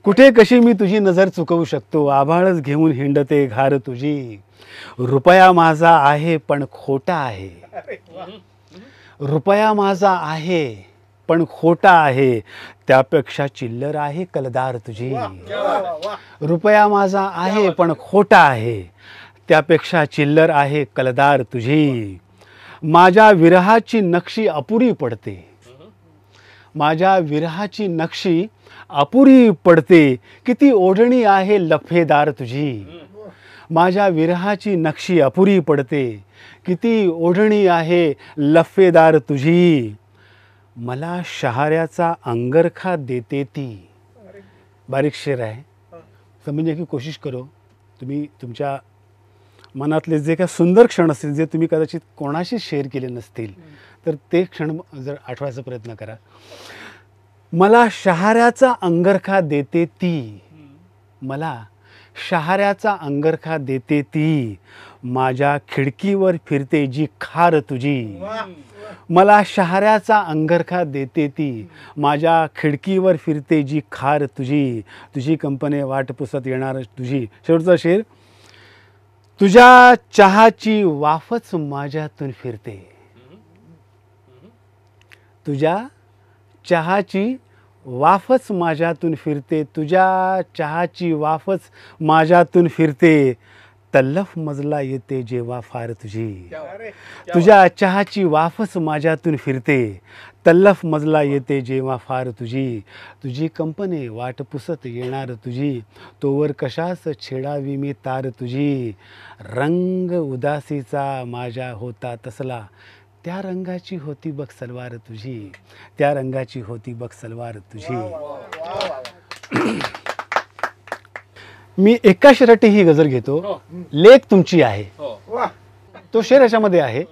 कुठे कशी मी तुझी नजर चुकवू शकतो, आभाळच घेऊन हिंडते घार तुझी. रुपया माझा आहे पण खोटा आहे, रुपया माझा आहे पण खोटा आहे, त्यापेक्षा चिल्लर आहे कलदार तुझी. रुपया माझा आहे पण खोटा आहे, त्यापेक्षा चिल्लर आहे कलदार तुझी. माझ्या विरहाची नक्षी अपुरी पडते, माझ्या विरहाची नक्षी अपुरी पडते, किती ओढणी आहे लफेदार तुझी. माझ्या विरहाची नक्षी अपुरी पडते, किती ओढणी आहे लफेदार तुझी. मला शहाऱ्याचा अंगरखा देते ती. बारीक शेर आहे, समजणे की कोशिश करो. तुम्ही तुमच्या मनातले जे काही सुंदर क्षण असतील, जे तुम्ही कदाचित कोणाशी शेअर केले नसतील, तर ते क्षण जर आठवायचा प्रयत्न करा. मला शहाऱ्याचा अंगरखा देते ती, मला शहाऱ्याचा अंगरखा देते ती, माझ्या खिडकीवर फिरते जी खार तुझी. मला शहाऱ्याचा अंगरखा देते ती, माझ्या खिडकीवर फिरते जी खार तुझी. तुझी कंपनी वाट पुसत येणार तुझी. शेवटचा शेर. तुझ्या चहाची वाफच माझ्यातून फिरते, तुझ्या चहाची वाफच माझ्यातून फिरते, तुझ्या चहाची वाफच माझ्यातून फिरते, तल्लफ मजला येते जेव्हा फार तुझी. तुझ्या चहाची वाफच माझ्यातून फिरते, तल्लफ मजला येते जेव्हा फार तुझी. तुझी कंपनी वाट पुसत येणार तुझी, तोवर कशास छेडावी मी तार तुझी. रंग उदासीचा माझ्या होता तसला, त्या रंगाची होती बघ सलवार तुझी, त्या रंगाची होती बघ सलवार तुझी. मी एका शेराटी ही गजल घेतो. लेख तुमची आहे, तो शेर याच्यामध्ये आहे,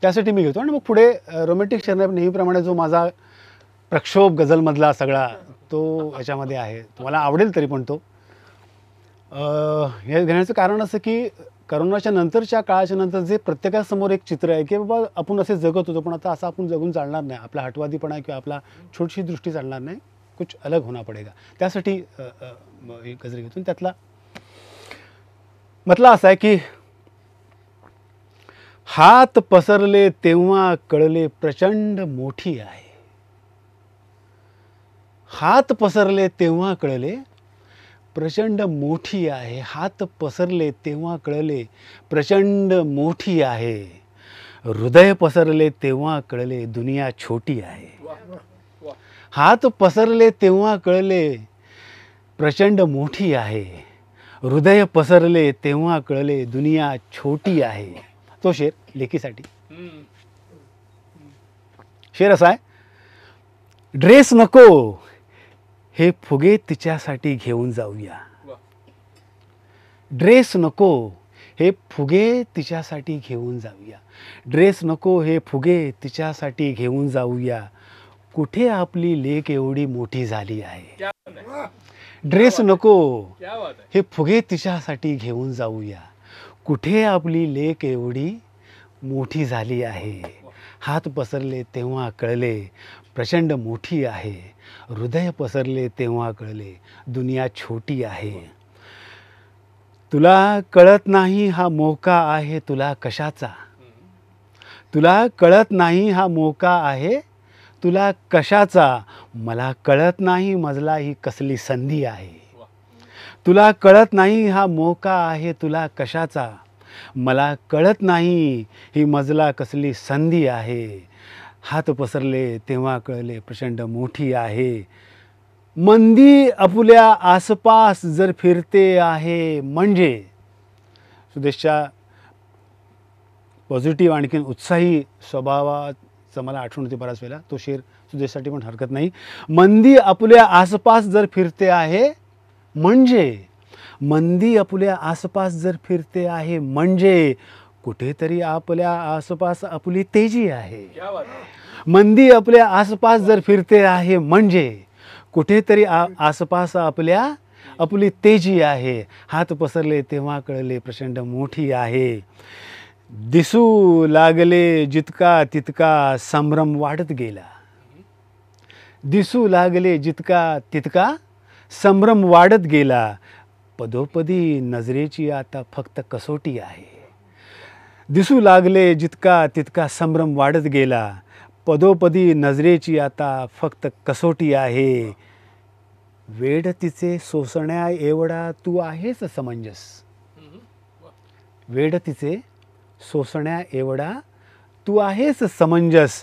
त्यासाठी मी घेतो. आणि मग पुढे रोमॅन्टिक शेर नेहमीप्रमाणे जो माझा प्रक्षोभ गझलमधला सगळा तो याच्यामध्ये आहे, तुम्हाला आवडेल तरी पण तो. हे घेण्याचं कारण असं की करोनाच्या नंतरच्या काळाच्या नंतर जे प्रत्येकासमोर एक चित्र आहे की बाबा आपण असे जगत होतो, पण आता असं आपण जगून चालणार नाही. आपला हटवादीपणा किंवा आपला छोटीशी दृष्टी चालणार नाही, कुछ अलग होना पडेगा. त्यासाठी एक गजल घेतो. त्यातला मतला असा आहे की हात पसरले तेव्हा कळले प्रचंड मोठी आहे, हात पसरले तेव्हा कळले प्रचंड मोठी आहे, हात पसरले तेव्हा कळले प्रचंड मोठी आहे, हृदय पसरले तेव्हा कळले दुनिया छोटी आहे. हात पसरले तेव्हा कळले प्रचंड मोठी आहे, हृदय पसरले तेव्हा कळले दुनिया छोटी आहे. तो शेर लेखीसाठी. शेर असा आहे. ड्रेस नको हे फुगे तिच्यासाठी घेऊन जाऊया, ड्रेस नको हे फुगे तिच्यासाठी घेऊन जाऊया, ड्रेस नको हे फुगे तिच्यासाठी घेऊन जाऊया, कुठे आपली लेक एवढी मोठी झाली आहे. ड्रेस नको हे फुगे तिच्यासाठी घेऊन जाऊया, कुठे आपली लेक एवढी मोठी झाली आहे. हात पसरले तेव्हा कळले प्रचंड मोठी आहे, हृदय पसरले तेव्हा कळले दुनिया छोटी आहे. तुला कळत नाही हा मोका आहे तुला कशाचा, तुला कळत नाही हा मोका आहे तुला कशाचा, मला कळत नाही मजला ही कसली संधी आहे. तुला कळत नाही हा मोका आहे तुला कशाचा, मला कळत नाही ही मजला कसली संधी आहे. हात पसरले तेव्हा कळले प्रचंड मोठी आहे. मंदी आपुल्या आसपास जर फिरते आहे म्हणजे, सुदेशच्या पॉझिटिव्ह आणखीन उत्साही स्वभावाचं मला आठवण होते बऱ्याच वेळेला. तो शेर सुदेशसाठी पण हरकत नाही. मंदी आपुल्या आसपास जर फिरते आहे म्हणजे, मंदी आपुल्या आसपास जर फिरते आहे म्हणजे, कुठेतरी आपल्या आसपास आपली तेजी आहे. मंदी आपल्या आसपास जर फिरते आहे म्हणजे कुठेतरी आसपास आपली तेजी आहे. हात पसरले तेव्हा कळले प्रचंड मोठी आहे. दिसू लागले जितका तितका संभ्रम वाढत गेला. दिसू लागले जितका तितका संभ्रम वाढत गेला. पदोपदी नजरेची आता फक्त कसोटी आहे. दिसू लागले जितका तितका संभ्रम वाढत गेला. पदोपदी नजरेची आता फक्त कसोटी आहे. वेड तिचे सोसण्या एवढा तू आहेस समंजस. वेड तिचे सोसण्या एवढा तू आहेस समंजस.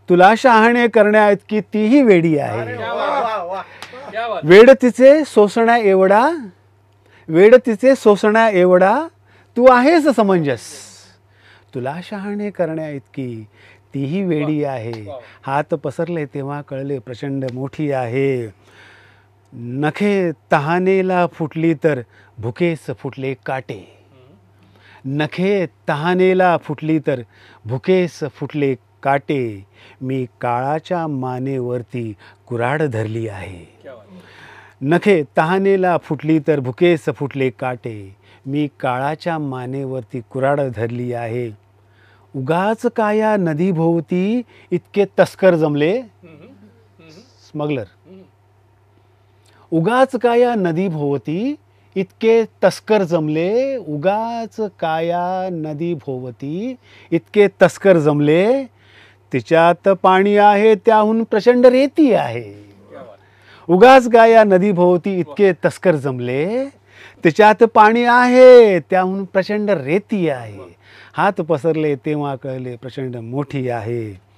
तुला शहाणे करण्या इतकी तीही वेडी आहे. वेड तिचे सोसण्या एवढा, वेड तिचे सोसण्या एवढा तू आहेस समंजस. तुला शहाणे करण्या इतकी तीही वेडी आहे. हात पसरले तेव्हा कळले प्रचंड मोठी आहे. नखे तहानेला फुटली तर भुकेस फुटले काटे. नखे तहानेला फुटली तर भुकेस फुटले काटे. मी काळाच्या मानेवरती कुऱ्हाड धरली आहे. नखे तहानेला फुटली तर भुकेस फुटले काटे. मी काळाच्या मानेवरती कुऱ्हाड धरली आहे. उगाच काया नदीभोवती इतके तस्कर जमले. स्मगलर. उगाच काया नदीभोवती इतके तस्कर जमले. उगाच काया नदीभोवती इतके तस्कर जमले. तिच्यात पाणी आहे त्याहून प्रचंड रेती आहे. उगाच गाया नदीभोवती इतके तस्कर जमले. तिच्यात पाणी आहे त्याहून प्रचंड रेती आहे. हात पसरले तेव्हा कळले प्रचंड मोठी आहे.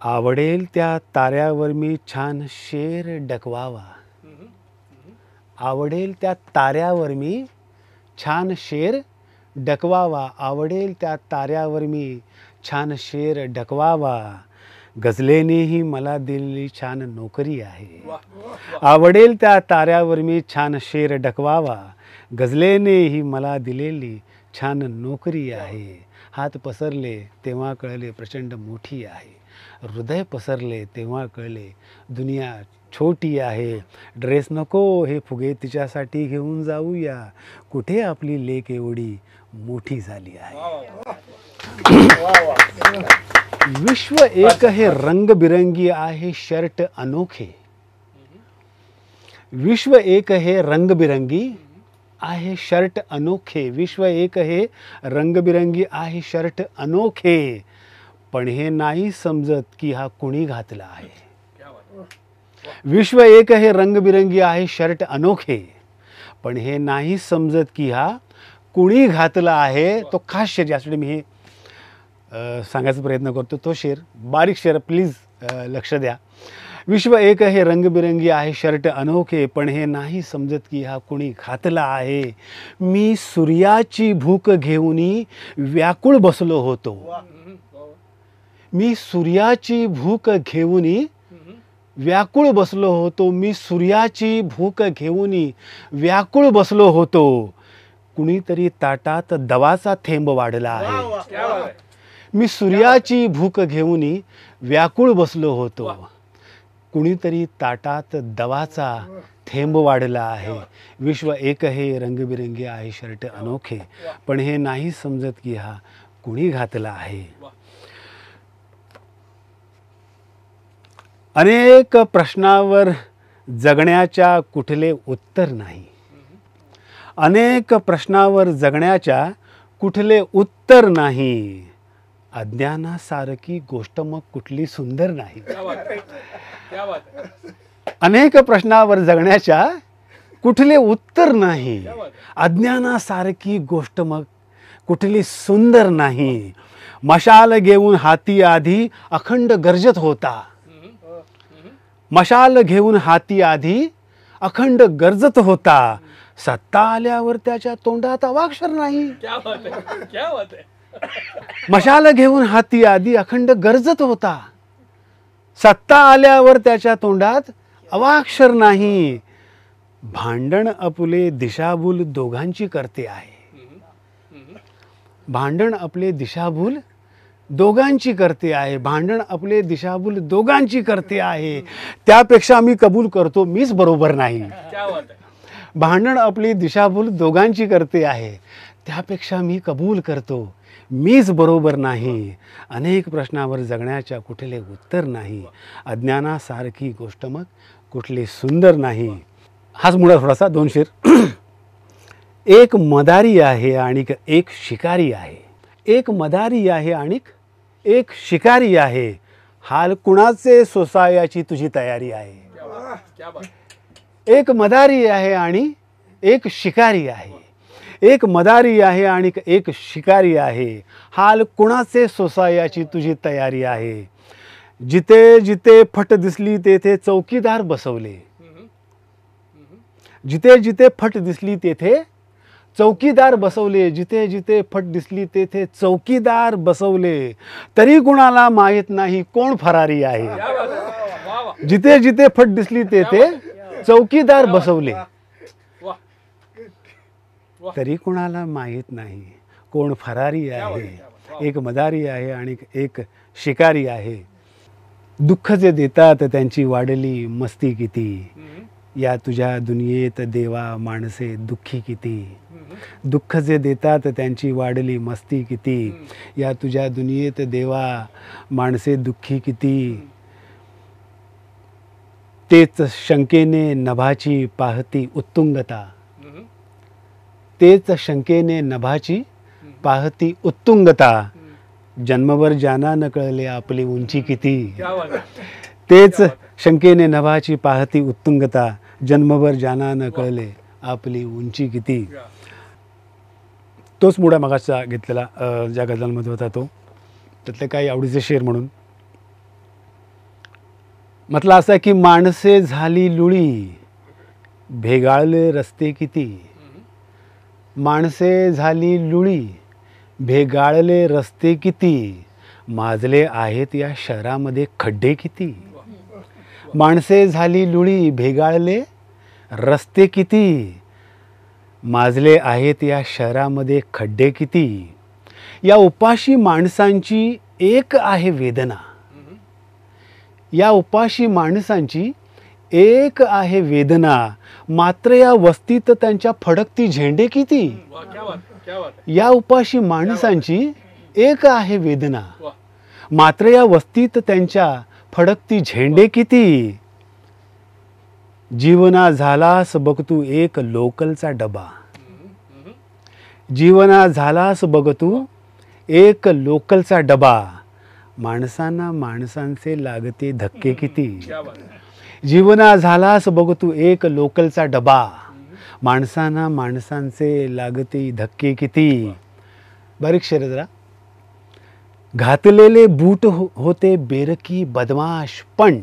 आवडेल त्या ताऱ्यावर मी छान शेर डकवावा. आवडेल त्या ताऱ्यावर मी छान शेर डकवावा. आवडेल त्या ताऱ्यावर मी छान शेर डकवावा. गझलेनेही मला दिलेली छान नोकरी आहे. आवडेल त्या ताऱ्यावर मी छान शेर डकवावा. गझलेनेही मला दिलेली छान नोकरी आहे. हात पसरले तेव्हा कळले प्रचंड मोठी आहे. हृदय पसरले तेव्हा कळले दुनिया छोटी आहे. ड्रेस नको हे फुगे तिच्यासाठी घेऊन जाऊया. कुठे आपली लेक एवढी मोठी झाली आहे. विश्व एक है रंगबिरंगी आहे शर्ट अनोखे. विश्व एक है रंगबिरंगी आहे शर्ट अनोखे. विश्व एक है रंगबिरंगी आहे शर्ट अनोखे. पण हे नाही समजत की हा कुणी घातला आहे. विश्व एक है रंगबिरंगी आहे शर्ट अनोखे. पण हे नाही समजत की हा कुणी घातला आहे. तो खास शेर यासाठी मी हे सांगायचा प्रयत्न करतो. तो शेर बारीक शेर प्लीज लक्ष द्या. विश्व एक है रंगबिरंगी आहे शर्ट अनोखे. पण हे नाही समजत की हा कुणी घातला आहे. मी सूर्याची भूक घेऊनी व्याकुळ बसलो होतो. मी सूर्याची भूक घेऊनी व्याकुळ बसलो होतो. मी सूर्याची भूक घेऊनी व्याकुळ बसलो होतो. कुणीतरी ताटात दवाचा थेंब वाढला आहे. मी सूर्याची भूक घेऊनी व्याकुळ बसलो होतो. कुणीतरी ताटात दवाचा थेंब वाढला आहे. विश्व एक है रंगबिरंगी आहे शर्ट अनोखे. पण हे नाही समजत की हा कुणी घातला आहे. अनेक प्रश्नावर जगण्याच्या कुठले उत्तर नाही. अनेक प्रश्नावर जगण्याच्या कुठले उत्तर नाही. अज्ञानासारखी गोष्ट मग कुठली सुंदर नाही. अनेक प्रश्नावर जगण्याच्या कुठले उत्तर नाही. अज्ञानासारखी गोष्ट मग कुठली सुंदर नाही. मशाल घेऊन हाती आधी अखंड गरजत होता. मशाल घेऊन हाती आधी अखंड गरजत होता. सत्ता आल्यावर त्याच्या तोंडात अवाक्षर नाही. मशाल घेऊन हाती आधी अखंड गरजत होता. सत्ता आल्यावर त्याच्या तोंडात अवाक्षर नाही. भांडण आपले दिशाभूल दोघांची करते आहे. भांडण आपले दिशाभूल दोघांची करते आहे, भांडण आपले दिशाभूल दोघांची करते आहे, त्यापेक्षा मी कबूल करतो मीच बरोबर नाही. भांडण आपली दिशाभूल दोघांची करते आहे, त्यापेक्षा मी कबूल करतो मीच बरोबर नाही. अनेक प्रश्नावर जगण्याच्या कुठले उत्तर नाही, अज्ञानासारखी गोष्ट मग कुठली सुंदर नाही. हाच मुळा थोडासा 2 शेर. एक मदारी आहे आणि एक शिकारी आहे, एक मदारी आहे आणि एक शिकारी आहे, हाल कुणाचे सोसायाची तुझी तयारी आहे. एक मदारी आहे आणि एक शिकारी आहे, एक मदारी आहे आणि एक शिकारी आहे, हाल कुणाचे सोसायाची तुझी तयारी आहे. जिथे जिथे फट दिसली तेथे चौकीदार बसवले, जिथे जिथे फट दिसली तेथे चौकीदार बसवले, जिथे जिथे फट दिसली तेथे चौकीदार बसवले, तरी कुणाला माहीत नाही कोण फरारी आहे. जिथे जिथे फट दिसली तेथे चौकीदार बसवले, तरी कुणाला माहीत नाही कोण फरारी आहे. एक मदारी आहे आणि एक शिकारी आहे. दुःख जे देतात त्यांची वाढली मस्ती किती, या तुझ्या दुनियेत देवा माणसे दुःखी किती. दुःख जे देतात त्यांची वाढली मस्ती किती, या तुझ्या दुनियेत देवा माणसे दुःखी किती. तेच शंकेने नभाची पाहती उत्तुंगता, तेच शंकेने नभाची पाहती उत्तुंगता, जन्मभर जाना न कळले आपली उंची किती. तेच शंकेने नभाची पाहती उत्तुंगता, जन्मभर जाना न कळले आपली उंची किती. तोच मुळा मगाचा घेतलेला ज्या गझलांमध्ये होता तो, त्यातले काही आवडीचे शेर म्हणून म्हटलं असं की माणसे झाली लुळी भेगाळले रस्ते किती, माणसे झाली लुळी भेगाळले रस्ते किती, माजले आहेत या शहरामध्ये खड्डे किती. माणसे झाली लुळी भेगाळले रस्ते किती, माजले आहेत या शहरामध्ये खड्डे किती. या उपाशी माणसांची एक आहे वेदना, या उपाशी माणसांची एक आहे वेदना, मात्र या वस्तीत त्यांच्या फडकती झेंडे किती. या उपाशी माणसांची एक आहे वेदना, मात्र या वस्तीत त्यांच्या फडकती झेंडे किती. जीवना झालास बघ तू एक लोकलचा डबा, जीवना झालास बघ तू एक लोकलचा डबा, माणसांना माणसांचे लागते धक्के किती. जीवना झालास बघ तू एक लोकलचा डबा, माणसांना माणसांचे लागते धक्के किती. बारीक शेर जरा. घातलेले बूट होते बेरकी बदमाश पण,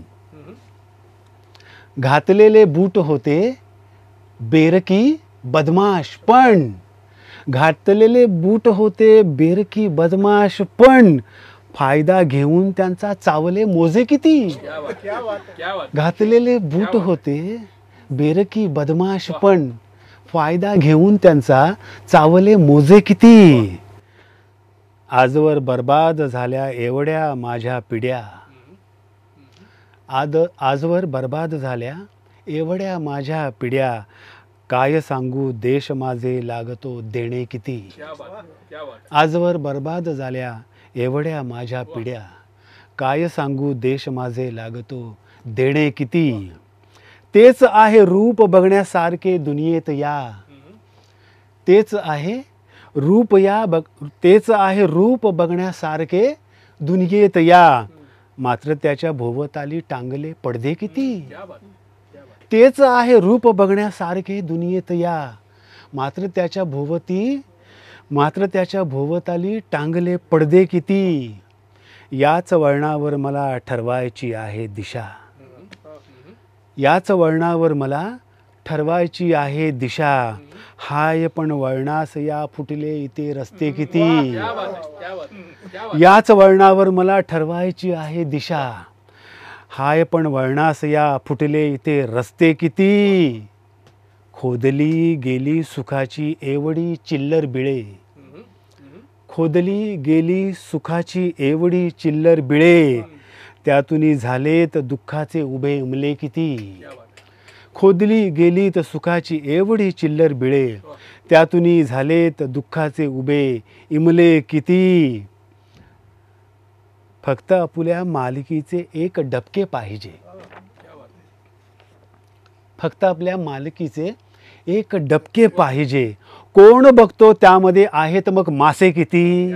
घातलेले बूट होते बेरकी बदमाश पण, घातलेले बूट होते बेरकी बदमाश पण, फायदा घेऊन त्यांचा चावले मोजे किती. घातलेले बूट होते बेरकी बदमाश पण, फायदा घेऊन त्यांचा चावले मोजे किती. आजवर बर्बाद झाल्या एवढ्या माझ्या पिढ्या, आजवर बर्बाद झाल्या एवढ्या माझ्या पिढ्या, काय सांगू देश माझे लागतो देणे किती. आजवर बर्बाद झाल्या एवढ्या माझ्या पिढ्या, काय सांगू देश माझे लागतो देणे किती. तेच आहे रूप बघण्यासारखे दुनियेत या, तेच आहे रूप या तेच आहे रूप बघण्यासारखे दुनियेत या, मात्र त्याच्या भोवताली टांगले पडदे किती. तेच आहे रूप बघण्यासारखे दुनियेत या, मात्र त्याच्या भोवताली टांगले पडदे किती. याच वळणावर मला ठरवायची आहे दिशा, याच वळणावर मला ठरवायची आहे दिशा, हाय पण वळणास या फुटले इथे रस्ते किती. याच वळणावर मला ठरवायची आहे दिशा, हाय पण वळणास या फुटले इथे रस्ते किती. खोदली गेली सुखाची एवढी चिल्लर बिळे, खोदली गेली सुखाची एवढी चिल्लर बिळे, त्यातून झालेत दुःखाचे उभे उमले किती. खोदली गेलीत सुखाची एवढी चिल्लर बिळे, त्यातून झालेत दुःखाचे उभे इमले किती. फक्त आपुल्या मालकीचे एक डबके पाहिजे. फक्त आपल्या मालकीचे एक डबके पाहिजे. कोण बघतो त्यामध्ये आहेत मग मासे किती.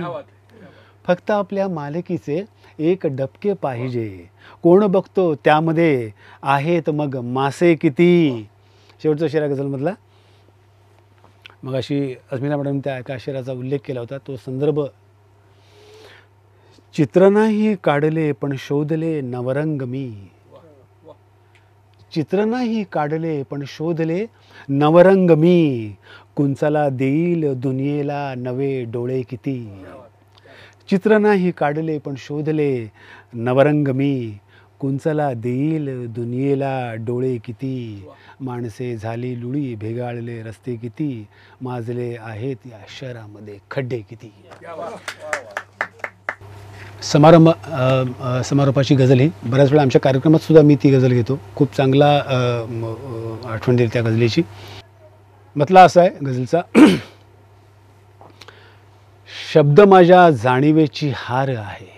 फक्त आपल्या मालकीचे एक डबके पाहिजे. कोण बघतो त्यामध्ये आहेत मग मासे किती. शेवटचा शेरा गझलमधला. मग अशी अस्मिता मॅडम त्या एका शेराचा उल्लेख केला होता, तो संदर्भ. चित्र नाही काढले पण शोधले नवरंग मी. चित्र नाही काढले पण शोधले नवरंग मी. कुंचाला देईल दुनियेला नवे डोळे किती. चित्र नाही काढले पण शोधले नवरंग मी. कुंचाला देईल दुनियेला डोळे किती. माणसे झाली लुळी भेगाळले रस्ते किती. माजले आहेत या शहरामध्ये खड्डे किती. समारोपाची गझल ही बऱ्याच वेळा आमच्या कार्यक्रमात सुद्धा मी ती गझल घेतो. खूप चांगला आठवण देईल त्या गझलेची. मतला असा आहे गझलचा. शब्द माझ्या जाणीवेची हार आहे.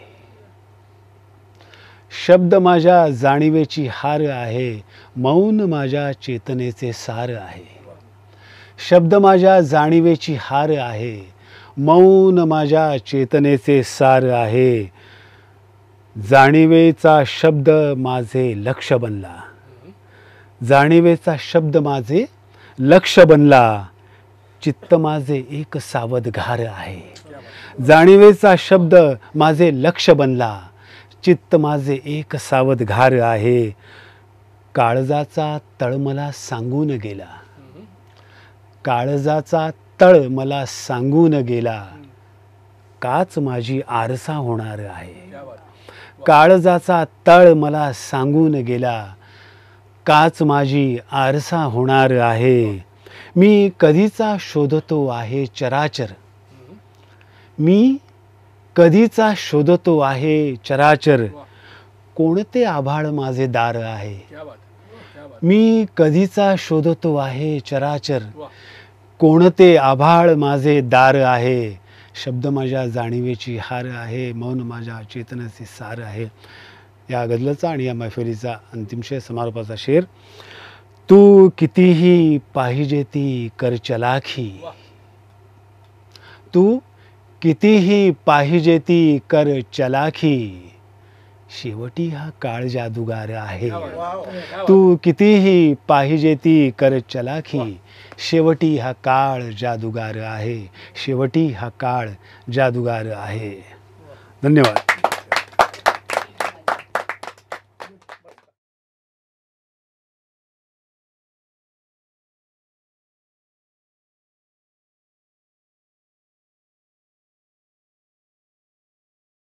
शब्द माझ्या जाणीवेची हार आहे. मौन माझ्या चेतनेचे सार आहे. शब्द माझ्या जाणीवेची हार आहे. मौन माझ्या चेतनेचे सार आहे. जाणीवेचा शब्द माझे लक्ष बनला. जाणीवेचा शब्द माझे लक्ष बनला. चित्त माझे एक सावध घार आहे. जाणीवेचा शब्द माझे लक्ष बनला. चित्त माझे एक सावध घार आहे. काळजाचा तळ मला सांगून गेला. काळजाचा तळ मला सांगून गेला. काच माझी आरसा होणार आहे. काळजाचा तळ मला सांगून गेला. काच माझी आरसा होणार आहे. मी कधीचा शोधतो आहे चराचर. मी कधीचा शोधतो आहे चराचर. कोणते आभाळ माझे दार आहे. मी कधीचा शोधतो आहे चराचर. कोणते आभाळ माझे दार आहे. शब्द माझ्या जाणीवेची हार आहे. मौन माझ्या चेतनाचे सार आहे. या गझलचा आणि या मैफिलीचा अंतिम शेर, समारोपाचा शेर. तू कितीही पाहिजे ती कर चलाखी. तू कितीही पाहिजे ती कर चलाखी. शेवटी हा काळ जादूगार आहे. तू कितीही पाहिजे ती कर चलाखी. शेवटी हा काळ जादूगार आहे. शेवटी हा काळ जादूगार आहे. धन्यवाद.